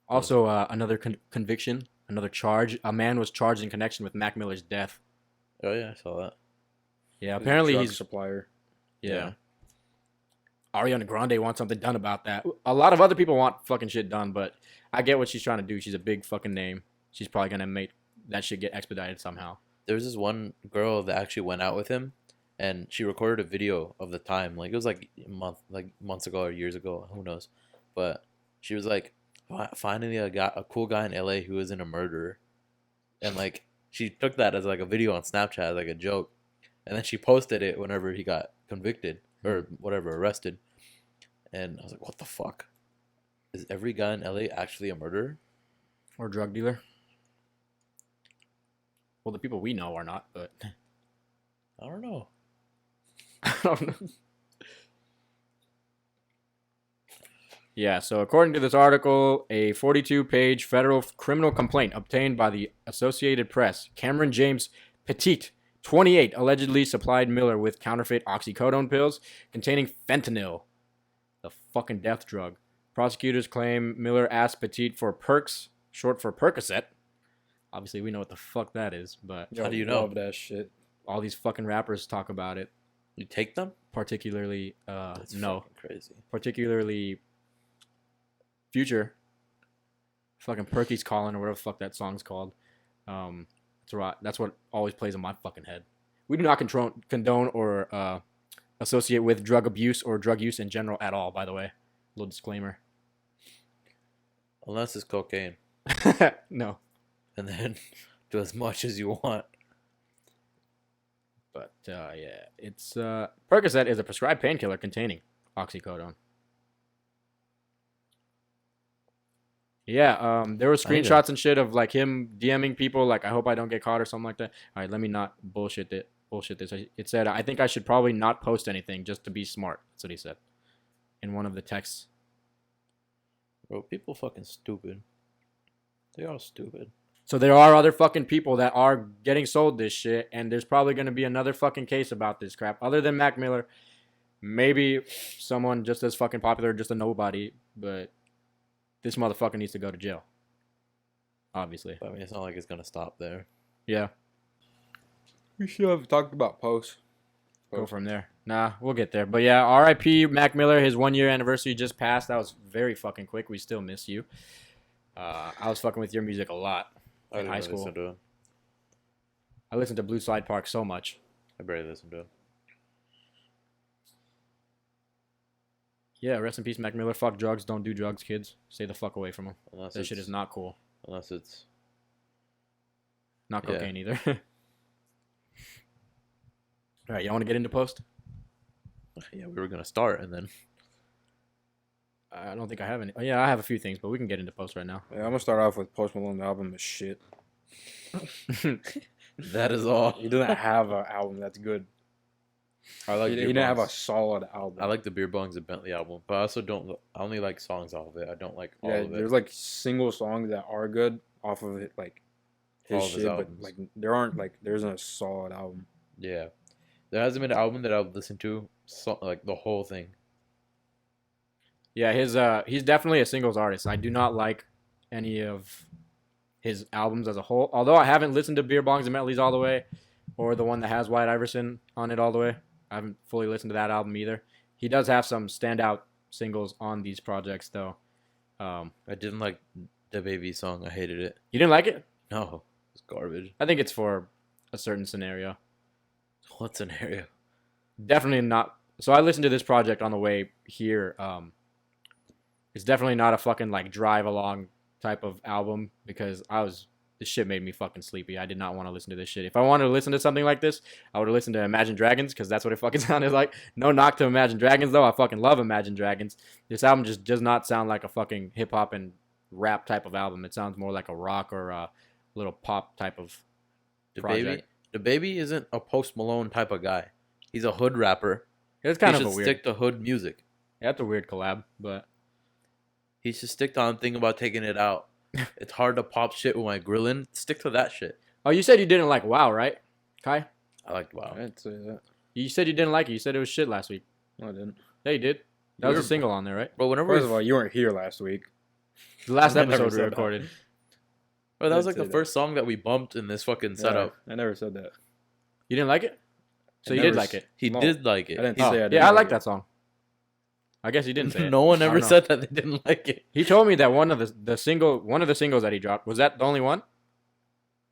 A: Also, another conviction, another charge. A man was charged in connection with Mac Miller's death.
C: Oh, yeah, I saw that.
A: Yeah, apparently
B: Drug
A: he's...
B: supplier.
A: Yeah. Ariana Grande wants something done about that. A lot of other people want fucking shit done, but I get what she's trying to do. She's a big fucking name. She's probably going to make that shit get expedited somehow.
C: There was this one girl that actually went out with him, and she recorded a video of the time. Like, it was like months ago or years ago. Who knows? But she was like, finally a cool guy in LA who isn't a murderer. And like, she took that as like a video on Snapchat, like a joke. And then she posted it whenever he got convicted or whatever, arrested. And I was like, what the fuck? Is every guy in LA actually a murderer?
A: Or drug dealer. Well, the people we know are not, but...
C: I don't know.
A: I don't know. Yeah, so according to this article, a 42-page federal criminal complaint obtained by the Associated Press, Cameron James Petit, 28, allegedly supplied Miller with counterfeit oxycodone pills containing fentanyl, the fucking death drug. Prosecutors claim Miller asked Petit for perks, short for Percocet. Obviously, we know what the fuck that is, but
C: How do you know?
B: Love that shit.
A: all these fucking rappers talk about it.
C: You take them?
A: Particularly,
C: That's
A: no.
C: fucking crazy.
A: Particularly Future. Fucking Perky's Calling or whatever the fuck that song's called. That's right. That's what always plays in my fucking head. We do not condone or associate with drug abuse or drug use in general at all, by the way. Little disclaimer.
C: Unless it's cocaine.
A: No.
C: And then do as much as you want.
A: But, yeah. It's, Percocet is a prescribed painkiller containing oxycodone. Yeah, there were screenshots and shit of, like, him DMing people, like, I hope I don't get caught or something like that. All right, let me not bullshit this. It said, I think I should probably not post anything just to be smart. That's what he said in one of the texts.
C: Bro, people fucking stupid. They are stupid.
A: So there are other fucking people that are getting sold this shit, and there's probably going to be another fucking case about this crap. Other than Mac Miller, maybe someone just as fucking popular, just a nobody, but this motherfucker needs to go to jail. Obviously.
C: But I mean, it's not like it's gonna stop there.
A: Yeah,
B: We should have talked about Post.
A: go from there. Nah, we'll get there. But yeah, R.I.P. Mac Miller. His 1 year anniversary just passed. That was very fucking quick. We still miss you. I was fucking with your music a lot in high school.
C: Listen to it.
A: I listened to Blue Slide Park so much.
C: I barely listen to it.
A: Yeah, rest in peace, Mac Miller. Fuck drugs. Don't do drugs, kids. Stay the fuck away from them.
C: Unless
A: That shit is not cool.
C: Unless it's
A: Not
C: Yeah.
A: cocaine either. All right, y'all want to get into Post?
C: yeah, we were gonna start and then
A: I don't think I have any. Oh, yeah, I have a few things, but we can get into Post right now.
B: Yeah, I'm gonna start off with Post Malone. The album is shit.
C: that is all.
B: He doesn't have an album that's good.
C: I like
B: He
C: Beer
B: didn't have a
C: Bongs.
B: solid album.
C: I like the Beer Bongs and Bentley album, but I also don't. I only like songs off of it. I don't like all
B: Yeah,
C: of it.
B: there's like single songs that are good off of it, like his
C: All of his
B: shit, but
C: albums.
B: like there isn't a solid album.
C: Yeah, there hasn't been an album that I've listened to like the whole thing.
A: Yeah, he's definitely a singles artist. I do not like any of his albums as a whole. Although I haven't listened to Beer Bongs and Metleys all the way, or the one that has White Iverson on it all the way. I haven't fully listened to that album either. He does have some standout singles on these projects though.
C: I didn't like the Baby song. I hated it.
A: You didn't like it?
C: No, it's garbage.
A: I think it's for a certain scenario.
C: What scenario?
A: Definitely not. So I listened to this project on the way here. It's definitely not a fucking like drive along type of album because this shit made me fucking sleepy. I did not want to listen to this shit. If I wanted to listen to something like this, I would have listened to Imagine Dragons because that's what it fucking sounded like. No knock to Imagine Dragons though. I fucking love Imagine Dragons. This album just does not sound like a fucking hip hop and rap type of album. It sounds more like a rock or a little pop type of project.
C: The baby isn't a Post Malone type of guy. He's a hood rapper.
A: It's kind
C: He
A: of
C: should
A: a weird.
C: stick to hood music.
A: Yeah, that's a weird collab, but
C: He should stick to on thinking about taking it out. It's hard to pop shit with my grilling. Stick to that shit.
A: oh, you said you didn't like WoW, right, Kai?
C: I like wow.
B: I didn't say that.
A: You said you didn't like it. You said it was shit last week.
B: No, I didn't.
A: Yeah, you did. That was a single on there, right?
C: Bro, whenever
B: First of all, you weren't here last week.
A: The last
B: I never
A: episode we
B: said that.
A: recorded.
C: bro, that
B: I
C: was
B: didn't
C: like
B: say
C: the
B: that.
C: first song that we bumped in this fucking setup.
B: Yeah, I never said that.
A: You didn't like it? So
B: I
A: you
B: never
A: did like it.
C: He
B: No,
C: did like it.
B: I didn't
C: He-
A: Oh,
B: say I didn't
A: yeah, I
B: like
A: like
B: it.
A: that song. I guess he didn't say it.
C: no one
A: I
C: ever
A: don't know.
C: said that they didn't like it.
A: He told me that one of the singles that he dropped was that the only one?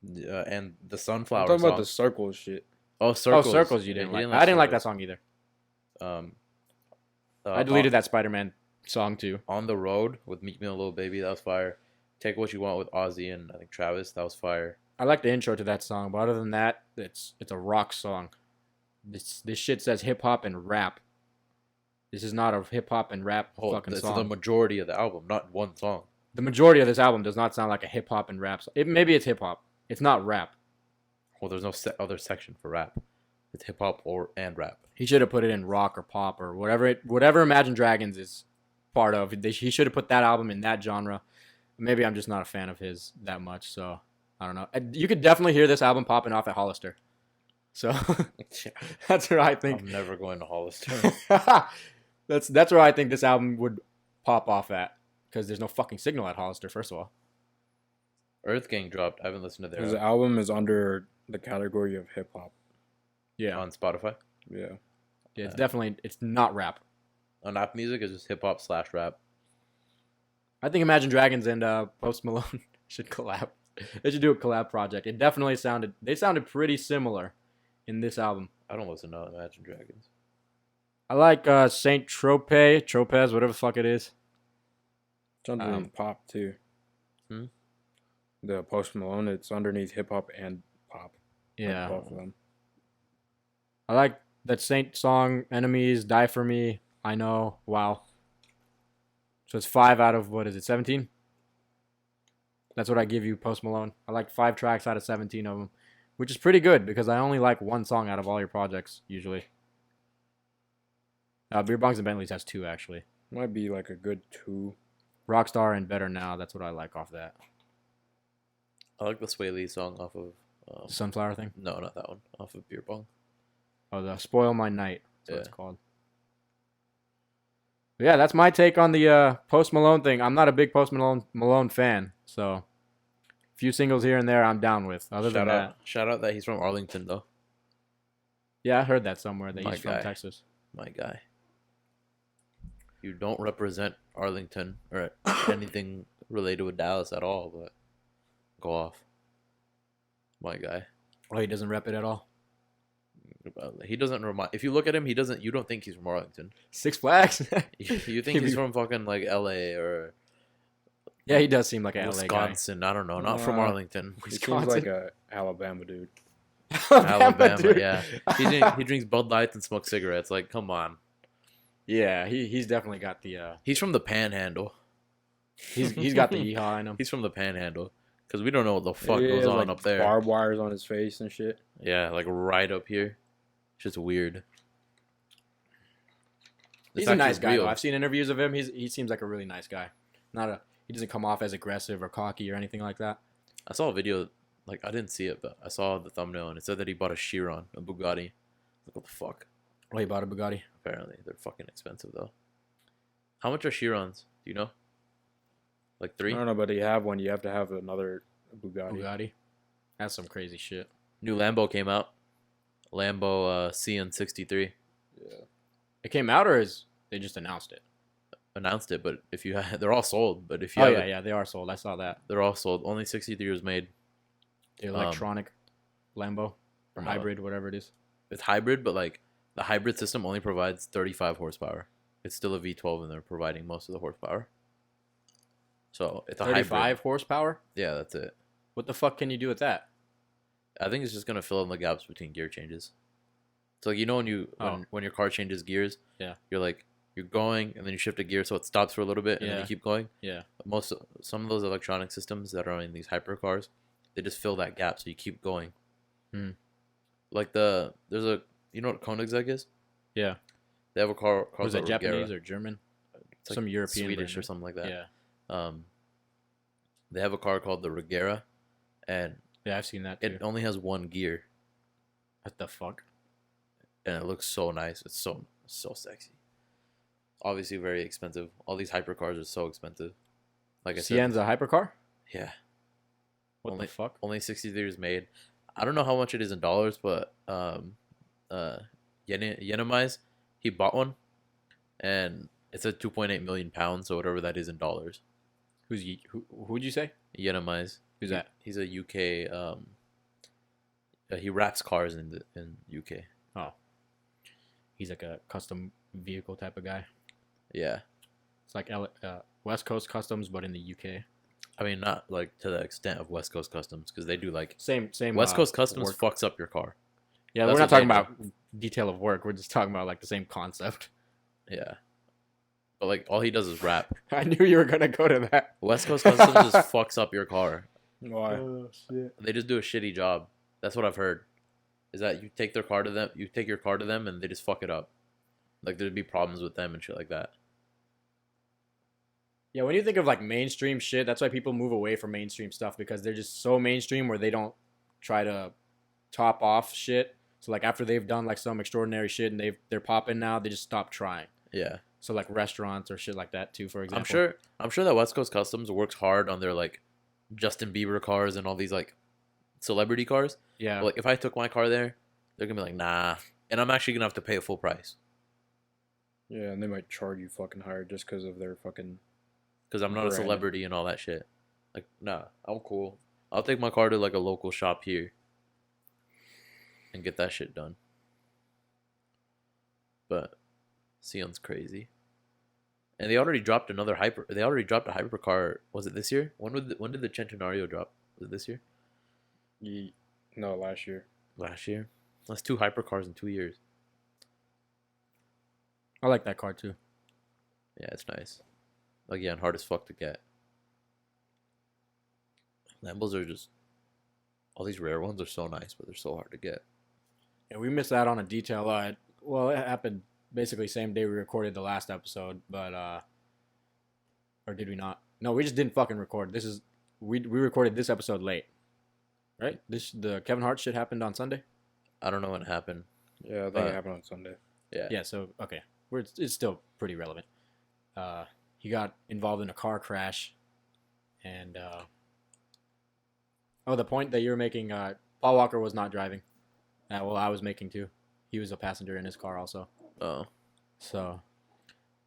C: And the
B: I'm
C: Sunflower
B: talking
C: song.
B: about the circles shit.
C: Oh, Circles.
A: Oh, Circles you
C: Yeah,
A: didn't
C: he
A: like. I didn't like that
C: Circles.
A: song either.
C: I
A: I deleted that Spider-Man song too.
C: On the Road with Meet Me a Little Baby. That was fire. Take What You Want with Ozzy and I think Travis. That was fire.
A: I like the intro to that song, but other than that, it's a rock song. This shit says hip hop and rap. This is not a hip hop and rap fucking
C: That's
A: song.
C: the majority of the album, not one song.
A: The majority of this album does not sound like a hip hop and rap song. Maybe it's hip hop. It's not rap.
C: Well, there's no other section for rap. It's hip hop and rap.
A: He should have put it in rock or pop or whatever Imagine Dragons is part of. He should have put that album in that genre. Maybe I'm just not a fan of his that much, so I don't know. You could definitely hear this album popping off at Hollister. So that's where I think
C: I'm never going to Hollister.
A: that's where I think this album would pop off at because there's no fucking signal at Hollister. First of all,
C: Earth Gang dropped. I haven't listened to
B: His
C: their
B: album is under the category of hip hop.
A: yeah,
C: on Spotify.
B: Yeah.
A: it's not rap.
C: On Apple Music, it's just hip hop / rap.
A: I think Imagine Dragons and Post Malone should collab. They should do a collab project. It definitely sounded pretty similar in this album.
C: I don't listen to Imagine Dragons.
A: I like Saint Tropez, whatever the fuck it is.
B: It's underneath pop too.
C: Hmm?
B: The Post Malone, it's underneath hip hop and pop.
A: Yeah.
B: Both of them.
A: I like that Saint song, Enemies, Die For Me, I Know, Wow. So it's 5 out of, 17? That's what I give you, Post Malone. I like 5 tracks out of 17 of them, which is pretty good because I only like one song out of all your projects, usually. Beer Bongs and Bentleys has 2, actually.
B: Might be like a good 2.
A: Rockstar and Better Now, that's what I like off that.
C: I like the Sway Lee song off of.
A: Sunflower thing?
C: No, not that one. Off of Beer Bong.
A: Oh, the Spoil My Night. That's what
C: Yeah.
A: it's called. But yeah, that's my take on the Post Malone thing. I'm not a big Post Malone fan, so few singles here and there, I'm down with. Other than that,
C: Shout out that he's from Arlington though.
A: yeah, I heard that somewhere that
C: My
A: he's
C: guy.
A: from Texas.
C: My guy. You don't represent Arlington or anything related with Dallas at all, but go off. My guy.
A: Oh, he doesn't rep it at all.
C: He doesn't remind. If you look at him, he doesn't. You don't think he's from Arlington.
A: Six Flags.
C: You think he's from fucking like L.A. or
A: Yeah, he does seem like an LA guy.
C: Wisconsin. I don't know. Not from Arlington.
B: He seems like a Alabama dude.
C: Alabama.
A: dude.
C: Yeah. He drinks Bud Lights and smokes cigarettes. Like, come on.
A: Yeah, he's definitely got the
C: He's from the Panhandle.
A: he's got the yeehaw in him.
C: He's from the Panhandle. Because we don't know what the fuck
B: He
C: goes
B: has,
C: on
B: like,
C: up there.
B: Barbed wires on his face and shit.
C: Yeah, like right up here. It's just weird.
A: He's
C: It's
A: a nice
C: actually
A: guy.
C: real.
A: Though. I've seen interviews of him. He seems like a really nice guy. He doesn't come off as aggressive or cocky or anything like that.
C: I saw a video, like, I didn't see it, but I saw the thumbnail, and it said that he bought a Chiron, a Bugatti. Like, what the fuck?
A: Oh, he bought a Bugatti.
C: Apparently. They're fucking expensive, though. How much are Chirons? Do you know? Like 3?
B: I don't know, but you have one. You have to have another Bugatti.
A: Bugatti. That's some crazy shit.
C: New Lambo came out. Lambo CN63.
B: Yeah.
A: It came out or they just announced it?
C: Announced it, but if you they're all sold. But if you
A: Oh
C: have
A: yeah,
C: it,
A: yeah, they are sold. I saw that.
C: they're all sold. Only 63 was made.
A: The electronic Lambo or
C: no.
A: hybrid, whatever it is.
C: It's hybrid, but like the hybrid system only provides 35 horsepower. It's still a V12, and they're providing most of the horsepower. So it's a
A: 35
C: hybrid.
A: horsepower.
C: Yeah, that's it.
A: What the fuck can you do with that?
C: I think it's just gonna fill in the gaps between gear changes. So like, you know, when your car changes gears,
A: Yeah.
C: you're going and then you shift a gear so it stops for a little bit and then
A: Yeah.
C: you keep going.
A: Yeah.
C: Some of those electronic systems that are in these hypercars, they just fill that gap so you keep going. Like there's a, you know what Koenigsegg is?
A: Yeah.
C: They have a car called
A: Was that
C: the
A: Japanese
C: Regera.
A: or German?
C: It's like
A: some European
C: Swedish
A: brand,
C: or something like that.
A: Yeah.
C: They have a car called the Regera, and
A: Yeah, I've seen that too.
C: it only has one gear,
A: What the fuck?
C: and it looks so nice. It's so sexy. Obviously, very expensive. All these hypercars are so expensive. Like I said,
A: Cien's a hypercar?
C: yeah,
A: What
C: Only-
A: the fuck?
C: only 63 is made. I don't know how much it is in dollars, but Yenemize, he bought one, and it's at 2.8 million pounds, so whatever that is in dollars.
A: Who'd you say?
C: Yenemize.
A: Who's that?
C: He's a UK. He wraps cars in UK.
A: Oh. He's like a custom vehicle type of guy.
C: Yeah,
A: It's like West Coast Customs, but in the UK.
C: I mean not like to the extent of West Coast Customs because they do like
A: Same.
C: West Coast Customs
A: work.
C: fucks up your car.
A: Yeah,
C: That's
A: we're not
C: what they
A: talking about detail of work. We're just talking about like the same concept.
C: Yeah, but like all he does is wrap.
A: I knew you were gonna go to that.
C: West Coast Customs just fucks up your car.
B: Why?
A: Oh shit.
C: They just do a shitty job. That's what I've heard. Is that you take your car to them, and they just fuck it up. Like there'd be problems with them and shit like that.
A: Yeah, when you think of like mainstream shit, that's why people move away from mainstream stuff because they're just so mainstream where they don't try to top off shit. So like after they've done like some extraordinary shit and they're popping now, they just stop trying.
C: Yeah,
A: So like restaurants or shit like that too, for example.
C: I'm sure that West Coast Customs works hard on their like Justin Bieber cars and all these like celebrity cars.
A: Yeah.
C: But, like if I took my car there, they're gonna be like, nah, and I'm actually gonna have to pay a full price
B: Yeah, and they might charge you fucking higher just because of their fucking.
C: because I'm not a
B: Brand.
C: celebrity and all that shit. Like, nah, I'm cool. I'll take my car to like a local shop here and get that shit done. But Sion's crazy. And they already dropped a hypercar. Was it this year? When did the Centenario drop? Was it this year?
B: No, last year.
C: Last year? That's 2 hypercars in 2 years.
A: I like that car too.
C: Yeah, it's nice. Like, yeah, and hard as fuck to get. Lambos are just... All these rare ones are so nice, but they're so hard to get.
A: Yeah, we missed out on a detail. Well, it happened basically same day we recorded the last episode, but or did we not? No, we just didn't fucking record. We recorded this episode late, right? The Kevin Hart shit happened on Sunday.
C: I don't know when it happened.
B: Yeah, I think it happened on Sunday.
C: Yeah.
A: Yeah, so okay, it's still pretty relevant. He got involved in a car crash, and Oh, the point that you're making, Paul Walker was not driving. Well, I was making too. He was a passenger in his car also.
C: Oh.
A: So,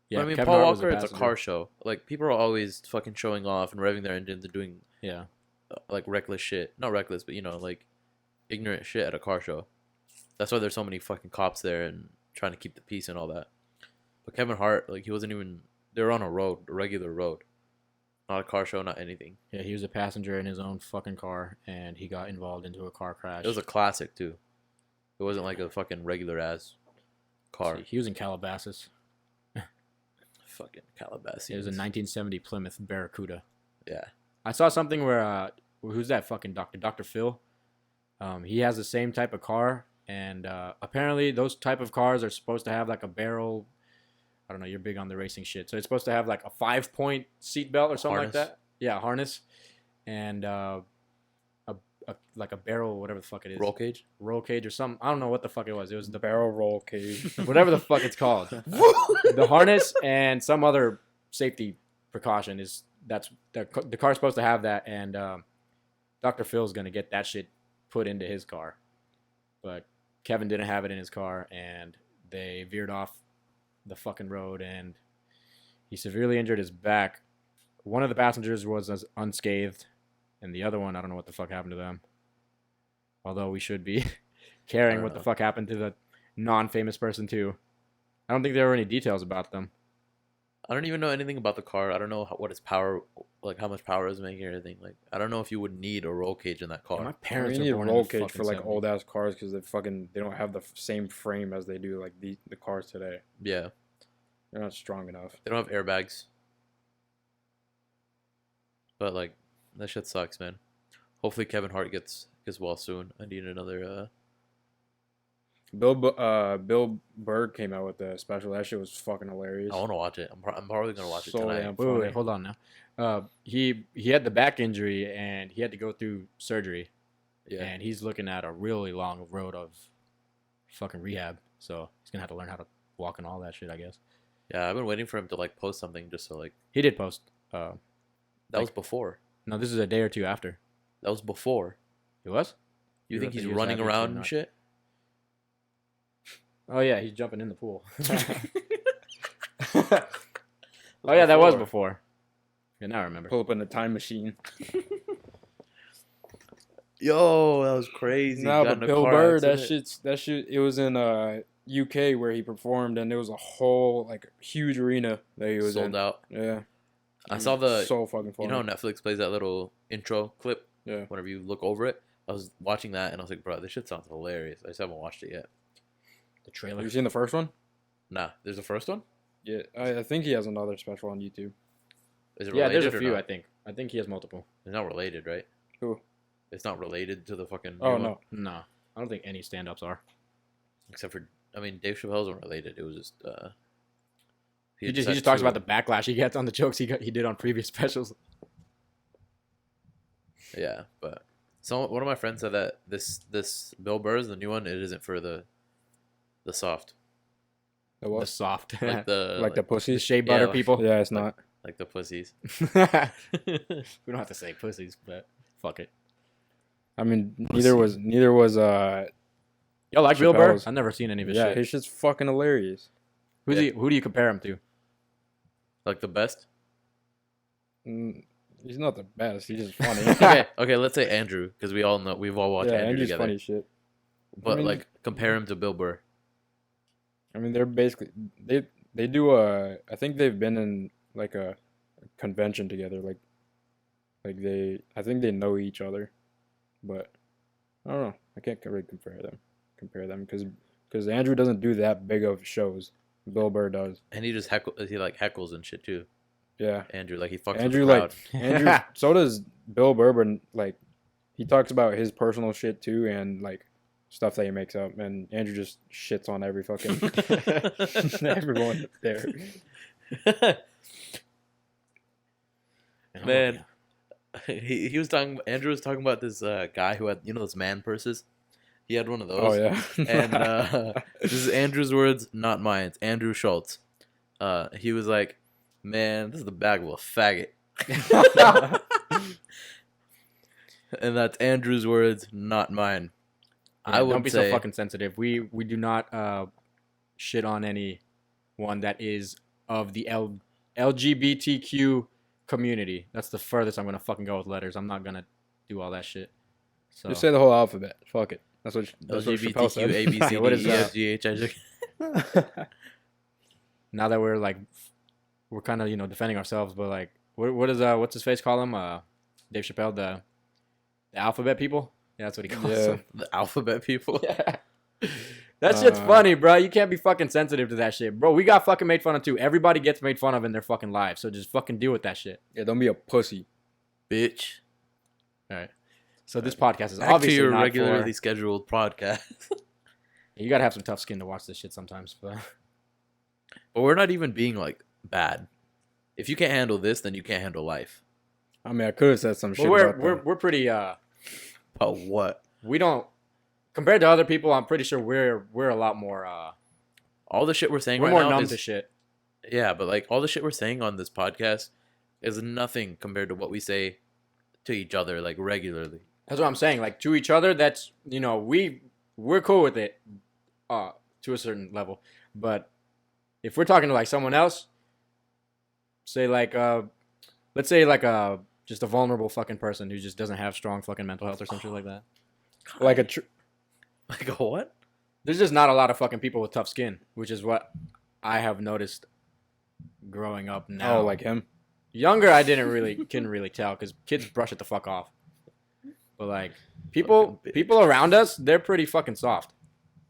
C: Yeah,
A: yeah.
C: I mean,
A: Kevin
C: Paul
A: Hart was
C: Walker, it's a
A: passenger.
C: car show. Like, people are always fucking showing off and revving their engines and doing,
A: Yeah.
C: like, reckless shit. Not reckless, but, you know, like, ignorant shit at a car show. That's why there's so many fucking cops there and trying to keep the peace and all that. But Kevin Hart, like, he wasn't even... They were on a road, a regular road. Not a car show, not anything.
A: Yeah, he was a passenger in his own fucking car, and he got involved into a car crash.
C: It was a classic, too. It wasn't like a fucking regular-ass car.
A: He was in Calabasas.
C: Fucking Calabasas.
A: It was a 1970 Plymouth Barracuda.
C: Yeah.
A: I saw something where, who's that fucking doctor? Dr. Phil. He has the same type of car, and apparently those type of cars are supposed to have like a barrel. I don't know. You're big on the racing shit, so it's supposed to have like a 5-point seatbelt or something
C: Harness.
A: like that. Yeah, harness, and like a barrel, whatever the fuck it is. Roll cage or something. I don't know what the fuck it was. It was
B: The barrel roll cage.
A: whatever the fuck it's called. The harness and some other safety precaution is the car's supposed to have that, and Dr. Phil's gonna get that shit put into his car, but Kevin didn't have it in his car, and they veered off the fucking road, and he severely injured his back. One of the passengers was unscathed, and the other one, I don't know what the fuck happened to them. Although we should be caring what the fuck happened to the non-famous person too. I don't think there were any details about them.
C: I don't even know anything about the car. I don't know what its power, like how much power it was making or anything. Like, I don't know if you would need a roll cage in that car.
A: My parents
B: You
A: are
B: need a
A: born
B: roll
A: in the
B: cage
A: fucking
B: for like
A: 70s.
B: old ass cars because they don't have the same frame as they do like the cars today.
C: Yeah.
B: They're not strong enough.
C: They don't have airbags. But like, that shit sucks, man. Hopefully Kevin Hart gets well soon. I need another.
B: Bill Burr came out with a special. That shit was fucking hilarious.
C: I want to watch it. I'm probably gonna watch it
B: So
C: tonight.
B: damn
A: Wait,
B: funny.
A: hold on now. He had the back injury and he had to go through surgery.
C: Yeah.
A: And he's looking at a really long road of fucking rehab. So he's gonna have to learn how to walk and all that shit, I guess.
C: Yeah, I've been waiting for him to like post something just so like.
A: He did post.
C: That
A: Like-
C: was before.
A: No, this is a day or two after.
C: That was before.
A: It was?
C: You think he's
A: he was
C: running
A: having
C: around
A: to
C: and
A: not-
C: shit?
A: Oh yeah, he's jumping in the pool. Oh yeah, that was before. Yeah, now I remember.
B: Pull up in the time machine.
C: Yo, that was crazy.
B: No,
C: Got
B: but
C: in a
B: Bill
C: car
B: Burr,
C: accident.
B: that shit. It was in UK where he performed, and it was a whole like huge arena that he was
C: sold
B: in.
C: out.
B: Yeah,
C: I saw the.
B: so fucking funny.
C: You know how Netflix plays that little intro clip
B: Yeah.
C: whenever you look over it? I was watching that and I was like, bro, this shit sounds hilarious. I just haven't watched it yet.
A: The trailer.
B: Have you seen the first one?
C: Nah, there's a first one?
B: Yeah, I think he has another special on YouTube.
C: Is it
A: Yeah,
C: related
A: there's a
C: or
A: few.
C: not?
A: I think. I think he has multiple.
C: It's not related, right?
B: Who?
C: It's not related to the fucking.
B: Oh
C: new
B: no,
C: one?
A: No, I don't think any stand-ups are.
C: Except for, I mean, Dave Chappelle's not related. It was just.
A: He just talks about the backlash he gets on the jokes he did on previous specials.
C: Yeah, but one of my friends said that this Bill Burr's, the new one, it isn't for the soft,
B: the
A: The
B: what?
A: soft,
C: like the
B: Like the
A: the
B: pussies?
A: shea
C: Yeah,
A: butter
C: like-
A: people.
B: Yeah, it's not.
C: like the pussies.
A: We don't have to say pussies, but fuck it.
B: I mean, neither was
A: Y'all like Bill Burr?
B: Chappelle's.
A: I've never seen any of his
B: yeah,
A: shit.
B: his shit's fucking hilarious.
A: Who
C: Yeah.
A: do you compare him to?
C: Like the best.
B: He's not the best. He's just funny.
C: Okay, let's say Andrew, because we've all watched
B: yeah,
C: Andrew
B: Andrew's
C: together.
B: funny shit.
C: But
B: I mean-
C: like compare him to Bill Burr.
B: I mean, they're basically they do I think they've been in like a convention together. Like I think they know each other, but I don't know. I can't really compare them because Andrew doesn't do that big of shows. Bill Burr does.
C: And he just heckles and shit too.
B: Yeah,
C: Andrew, like he fucks
B: Andrew
C: with the
B: like
C: crowd.
B: Andrew. So does Bill Burr, but like he talks about his personal shit too and like stuff that he makes up. And Andrew just shits on every fucking everyone there.
C: Man, he was talking. Andrew was talking about this guy who had those man purses. He had one of those.
B: Oh yeah.
C: And this is Andrew's words, not mine. It's Andrew Schultz. He was like, "Man, this is the bag of a faggot." And that's Andrew's words, not mine.
A: Yeah,
C: I would
A: don't be
C: say
A: so fucking sensitive. We do not shit on anyone that is of the LGBTQ community. That's the furthest I'm gonna fucking go with letters. I'm not gonna do all that shit. So
B: Just say the whole alphabet. Fuck it. That's what Chappelle
C: LGBTQ,
B: said.
C: A, B, C,
A: What
C: D,
A: is
C: E,
A: that?
C: F, G, H, I, J.
A: now that we're kind of defending ourselves, but like what is what's his face call him? Dave Chappelle, the alphabet people. Yeah, that's what he calls
B: Yeah.
A: them.
C: The alphabet people.
A: Yeah. That shit's funny, bro. You can't be fucking sensitive to that shit, bro. We got fucking made fun of too. Everybody gets made fun of in their fucking lives, so just fucking deal with that shit.
B: Yeah, don't be a pussy.
C: Bitch.
A: All right. So this podcast is
C: Back to
A: obviously
C: your
A: not
C: regularly
A: for...
C: scheduled podcast.
A: You gotta have some tough skin to watch this shit sometimes. But
C: But we're not even being like bad. If you can't handle this, then you can't handle life.
B: I mean, I could have said some shit
A: we're
B: about that.
A: we're pretty
C: But what?
A: we don't compared to other people. I'm pretty sure we're a lot more
C: All the shit we're saying
A: we're
C: right
A: more
C: now
A: numb
C: is
A: to shit.
C: yeah, but like all the shit we're saying on this podcast is nothing compared to what we say to each other like regularly.
A: That's what I'm saying. Like to each other, that's we're cool with it, to a certain level. But if we're talking to like someone else, say like let's say like just a vulnerable fucking person who just doesn't have strong fucking mental health or some shit like that.
B: Like
C: Like a what?
A: There's just not a lot of fucking people with tough skin, which is what I have noticed growing up now.
B: oh, like him.
A: Younger, I couldn't really tell because kids brush it the fuck off. But like people around us, they're pretty fucking soft.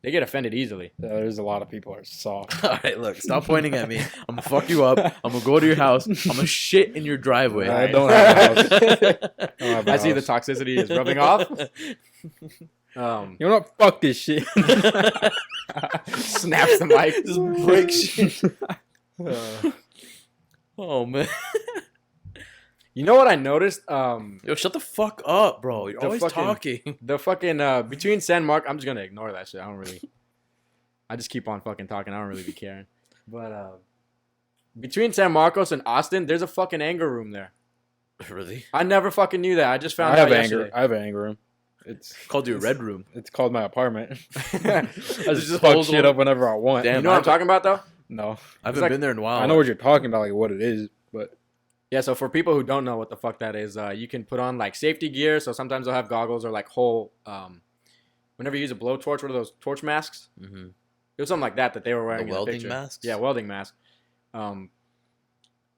A: They get offended easily.
B: Yeah, there's a lot of people that are soft.
C: All right, look, stop pointing at me. I'm gonna fuck you up. I'm gonna go to your house. I'm gonna shit in your driveway.
B: I don't have a house. Don't have a
A: I see the
B: house.
A: toxicity is rubbing off.
B: You know what? Fuck this shit.
A: Snaps the mic.
C: Just break shit. Oh man.
A: You know what I noticed?
C: Yo, shut the fuck up, bro. You're
A: The
C: always
A: fucking-
C: talking.
A: The fucking between San Mark, I'm just gonna ignore that shit. I just keep on fucking talking. I don't really be caring. But between San Marcos and Austin, there's a fucking anger room there.
C: Really?
A: I never fucking knew that. I just found
B: I have
A: out
B: anger.
A: yesterday.
B: I have an anger room. It's
C: Called you a red room.
B: It's called my apartment. I
C: Just
B: just fuck
C: holds
B: shit
C: all-
B: up whenever I want.
C: Damn.
A: You know what I'm talking about though?
B: No,
C: I haven't
A: like-
C: been there in a while.
B: I know what you're talking about, like what it is, but
A: Yeah, so for people who don't know what the fuck that is, you can put on like safety gear. So sometimes they'll have goggles or like whole. Whenever you use a blowtorch, what are those torch masks?
C: Mm-hmm.
A: It was something like that they were wearing. in the
C: welding
A: picture.
C: masks?
A: Yeah, welding mask.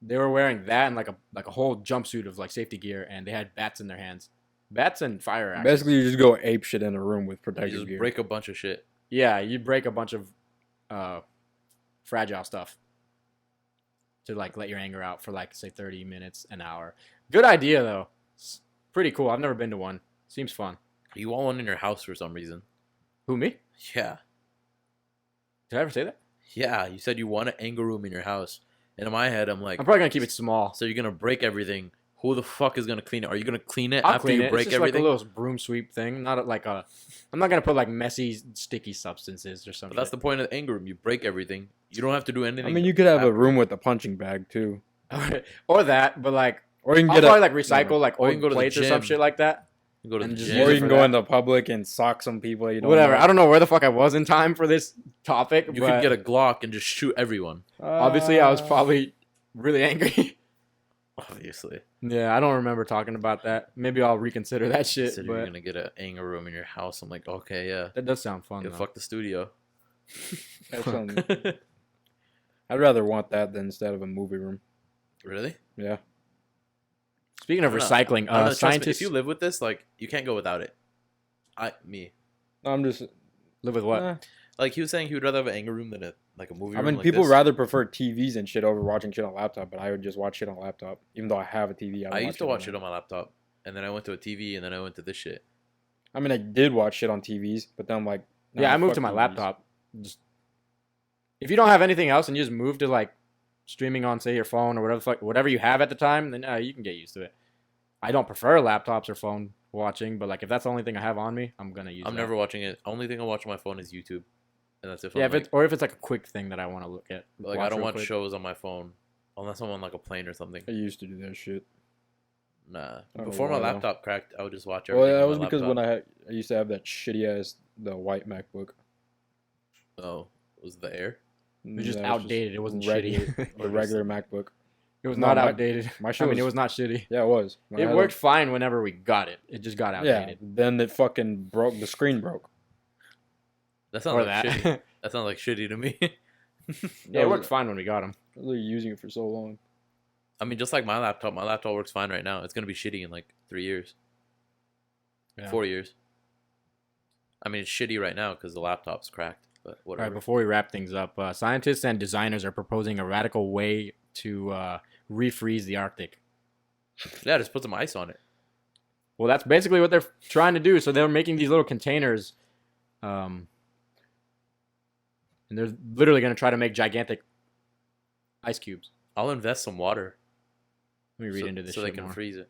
A: They were wearing that and like a whole jumpsuit of like safety gear, and they had bats in their hands, bats and fire axes.
B: basically you just go ape shit in a room with
C: You
B: protective
C: just
B: gear.
C: break a bunch of shit.
A: Yeah, you break a bunch of fragile stuff to like let your anger out for like say 30 minutes, an hour. Good idea though. It's pretty cool. I've never been to one. Seems fun.
C: You want one in your house for some reason.
A: Who, me?
C: Yeah.
A: Did I ever say that?
C: Yeah, you said you want an anger room in your house. And in my head, I'm like,
A: I'm probably gonna keep it small.
C: so you're going to break everything. Who the fuck is going to clean it? Are you going to clean it
A: I'll
C: after
A: clean
C: you
A: it.
C: break
A: It's just
C: everything?
A: like a little broom sweep thing. Not like a. I'm not gonna put like messy, sticky substances or something.
C: But that's the point of the anger room. You break everything. You don't have to do anything.
B: I mean, you could have a
C: after.
B: room with a punching bag too,
A: or that, but like
B: or you can
A: I'll
B: get
A: probably
B: a,
A: like recycle like
C: Or you
A: old
C: can go to the
A: plates or some
C: gym.
A: shit like that.
C: You go to
A: and
C: the
A: just
C: gym.
A: use
B: or
A: it
B: you can
A: for
B: go
A: that.
B: into public and sock some people. You don't
A: Whatever.
B: know.
A: I don't know where the fuck I was in time for this topic.
C: You
A: but
C: could get a Glock and just shoot everyone.
A: obviously, I was probably really angry.
C: Obviously.
A: Yeah, I don't remember talking about that. Maybe I'll reconsider that shit.
C: Said you're
A: But
C: going to get an anger room in your house. I'm like, okay, yeah.
A: that does sound fun.
C: Yeah,
A: though.
C: fuck the studio.
B: That sounds- I'd rather want that than instead of a movie room.
C: Really?
B: Yeah.
A: Speaking of
C: I don't know.
A: recycling,
C: I don't know, trust me,
A: scientists
C: if you live with this, like, you can't go without it. Me.
B: No, I'm just.
A: live with what?
B: eh.
C: Like, he was saying he would rather have an anger room than a movie
B: I
C: room.
B: mean,
C: like
B: people
C: this.
B: rather prefer TVs and shit over watching shit on laptop, but I would just watch shit on laptop, even though I have a TV.
C: I used to watch it on my laptop, and then I went to a TV, and then I went to this shit.
B: I mean, I did watch shit on TVs, but then I'm like, nah,
A: Yeah, I moved
B: fuck
A: to my
B: TVs.
A: laptop. Just if you don't have anything else and you just move to like streaming on say your phone or whatever you have at the time, then you can get used to it. I don't prefer laptops or phone watching, but like if that's the only thing I have on me, I'm gonna use.
C: I'm
A: that.
C: never watching it. Only thing I watch on my phone is YouTube, and that's if
A: Yeah,
C: I'm
A: if it's like a quick thing that I want to look at.
C: like I don't
A: real
C: watch
A: quick.
C: shows on my phone unless I'm on like a plane or something.
B: I used to do that shit.
C: Nah.
B: I don't know
C: Before my
B: why, though.
C: laptop cracked, I would just watch
B: Well,
C: everything.
B: that
C: on
B: was
C: my
B: because
C: laptop.
B: I used to have that shitty ass the white MacBook.
C: Oh, was it the Air?
A: It was just
B: No,
A: outdated. It wasn't
B: regular,
A: shitty.
B: the regular MacBook.
A: It was
B: No,
A: not
B: my-
A: outdated.
B: my
A: I
B: shit
A: mean, it
B: was-
A: was not shitty.
B: Yeah, it was. I
A: It
B: had
A: worked fine whenever we got it. It just got
B: Yeah,
A: outdated.
B: then it fucking broke. The screen broke.
C: That sounds
A: Or
C: like
A: that.
C: shitty. That sounds like shitty to me.
A: Yeah, it worked fine when we got them.
B: I was really using it for so long.
C: I mean, just like my laptop works fine right now. It's gonna be shitty in like 3 years,
A: Yeah.
C: 4 years. I mean, it's shitty right now because the laptop's cracked. But
A: All
C: whatever.
A: right, before we wrap things up, scientists and designers are proposing a radical way to refreeze the Arctic.
C: Yeah, just put some ice on it.
A: Well, that's basically what they're trying to do. So they're making these little containers, and they're literally going to try to make gigantic ice cubes.
C: I'll invest some water.
A: Let me read into this
C: so
A: shit
C: they can
A: more.
C: freeze it.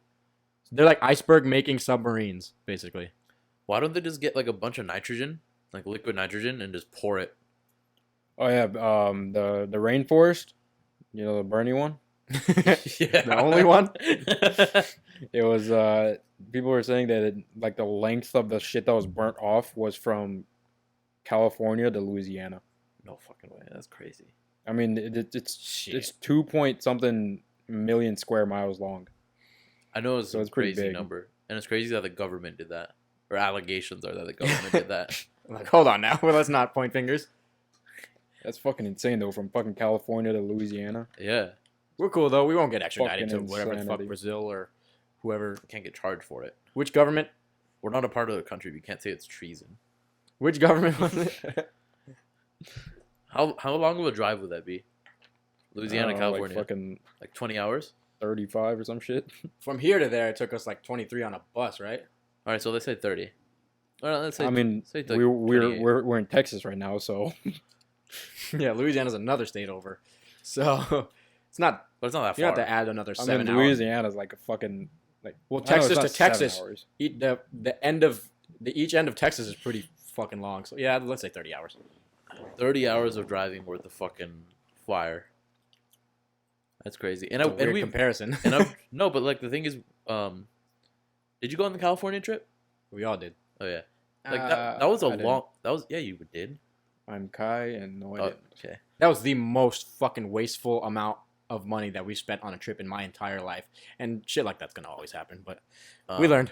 A: They're like iceberg making submarines, basically.
C: Why don't they just get like a bunch of nitrogen, like liquid nitrogen, and just pour it?
B: Oh yeah, the rainforest, you know, the Bernie one.
C: Yeah,
A: The only one?
B: It was people were saying that like the length of the shit that was burnt off was from California to Louisiana.
C: No fucking way. That's crazy.
B: I mean, it's
A: Shit.
B: 2 point something million square miles long.
C: I know it's
B: So
C: a
B: it's pretty
C: crazy
B: big.
C: number, and it's crazy that the government did that, or allegations are that the government did that.
A: Like, hold on now. Well, let's not point fingers.
B: That's fucking insane though, from fucking California to Louisiana.
C: Yeah,
A: We're cool though. We won't get extradited to
B: Fucking
A: whatever the fuck
B: insanity.
A: Brazil or whoever.
C: can't get charged for it.
A: Which government?
C: We're not a part of the country. We can't say it's treason.
A: Which government was it?
C: How long of a drive would that be? Louisiana,
B: I don't know,
C: California,
B: like fucking
C: like 20 hours.
B: 35 or some shit.
A: From here to there, it took us like 23 on a bus, right?
C: All right, so let's say 30. All right, let's say.
B: I mean,
C: say like
B: we're
C: 28.
B: we're in Texas right now, so
A: Yeah, Louisiana's another state over. So it's not.
C: but it's not that
A: You
C: far.
A: have to add another
B: I
A: 7
B: mean,
A: hours.
B: Louisiana's like a fucking like.
A: Well,
B: I know it's
A: Texas
B: not
A: to
B: 7
A: Texas,
B: hours.
A: the end of each end of Texas is pretty fucking long. So yeah, let's say 30 hours.
C: 30 hours of driving worth of fucking fire. That's crazy. And
A: It's a weird
C: we
A: comparison.
C: and I no, but like the thing is, did you go on the California trip?
A: We all did.
C: Oh yeah, like that was a
B: I didn't.
C: long. That was you did.
B: I'm Kai, and no, I
C: Oh,
B: didn't.
C: okay.
A: That was the most fucking wasteful amount of money that we spent on a trip in my entire life. And shit like that's gonna always happen. But we learned.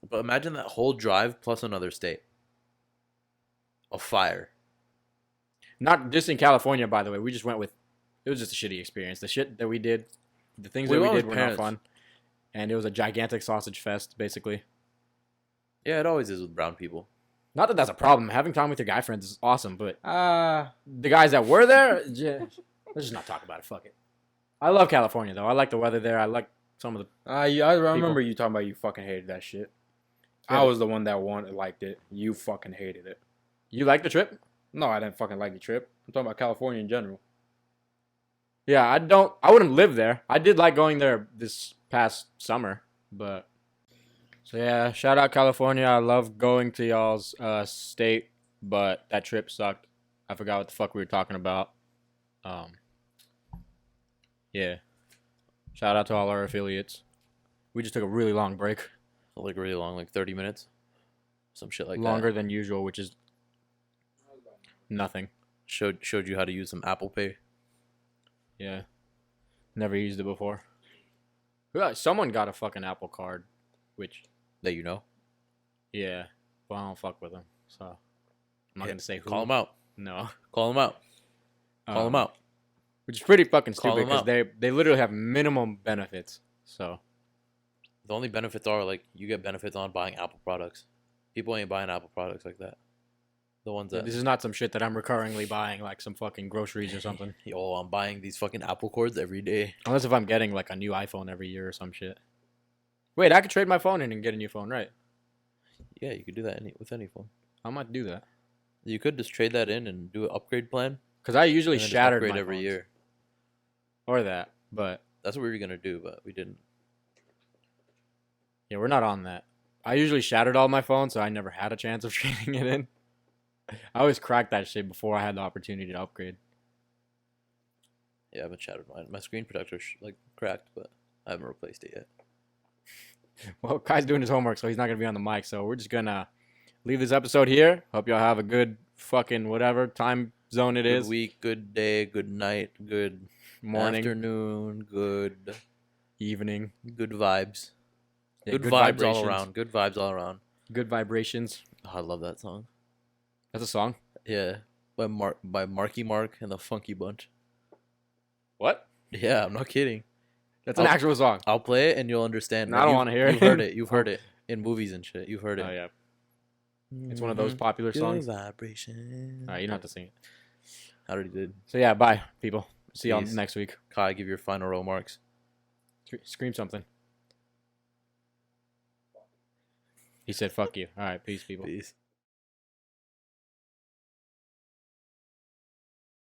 C: But imagine that whole drive plus another state of fire.
A: Not just in California, by the way. We just went with. It was just a shitty experience. The shit that we did, the things
C: We
A: that we
C: went
A: did
C: with
A: were not
C: parents.
A: fun. And it was a gigantic sausage fest, basically.
C: Yeah, it always is with brown people.
A: Not that that's a problem. Having time with your guy friends is awesome, but the guys that were there, let's just not talk about it. Fuck it. I love California though. I like the weather there. I like some of the.
B: I remember you talking about you fucking hated that shit.
A: Yeah.
B: I was the one that liked it. You fucking hated it.
A: You like the trip?
B: No, I didn't fucking like the trip. I'm talking about California in general.
A: Yeah, I don't. I wouldn't live there. I did like going there this past summer, but so yeah. Shout out California. I love going to y'all's state, but that trip sucked. I forgot what the fuck we were talking about. Yeah. Shout out to all our affiliates. We just took a really long break,
C: Like really long, like 30 minutes, some shit like
A: longer
C: that.
A: than usual, which is nothing.
C: Showed you how to use some Apple Pay.
A: Yeah. Never used it before. Yeah, someone got a fucking Apple card, which
C: That you know.
A: yeah, but I don't fuck with them, so I'm not
C: Yeah,
A: gonna say who.
C: Call them out.
A: No.
C: Call them out. Call them out.
A: Which is pretty fucking
C: Call
A: stupid
C: 'em
A: because
C: out.
A: they literally have minimum benefits. So
C: The only benefits are like you get benefits on buying Apple products. People ain't buying Apple products like that. The ones that
A: this is not some shit that I'm recurringly buying, like some fucking groceries or something.
C: yo, I'm buying these fucking Apple cords every day.
A: Unless if I'm getting like a new iPhone every year or some shit. Wait, I could trade my phone in and get a new phone, right?
C: Yeah, you could do that with any phone.
A: I might do that
C: You could just trade that in and do an upgrade plan.
A: because I usually
C: And then just
A: shattered
C: upgrade
A: my
C: every
A: phones.
C: year.
A: or that, but
C: That's what we were gonna do, but we didn't.
A: yeah, we're not on that. I usually shattered all my phones, so I never had a chance of trading it in. I always cracked that shit before I had the opportunity to upgrade.
C: Yeah, I haven't shattered mine. My screen protector like cracked, but I haven't replaced it yet.
A: Well, Kai's doing his homework, so he's not gonna be on the mic. So we're just gonna leave this episode here. Hope y'all have a good fucking whatever time zone it
C: Good
A: is.
C: week, good day, good night, good
A: Morning,
C: afternoon, good
A: evening.
C: vibes.
A: Yeah,
C: Good vibes all
A: vibrations.
C: around. Good vibes all around.
A: Good vibrations.
C: Oh, I love that song.
A: That's a song.
C: Yeah, by Marky Mark and the Funky Bunch.
A: What?
C: Yeah, I'm not kidding.
A: That's an actual song.
C: I'll play it and you'll understand.
A: No, I don't
C: You've-
A: wanna hear
C: You've
A: it.
C: heard it. You've heard it in movies and shit. You've heard it.
A: Oh yeah, it's one of those popular
C: Good
A: songs.
C: vibration.
A: All right, you don't have to sing it.
C: I already did.
A: So yeah, bye, people. See y'all
C: Peace.
A: next week.
C: Kai, give your final remarks.
A: Scream something. He said, "Fuck you." All right, peace, people.
C: Peace.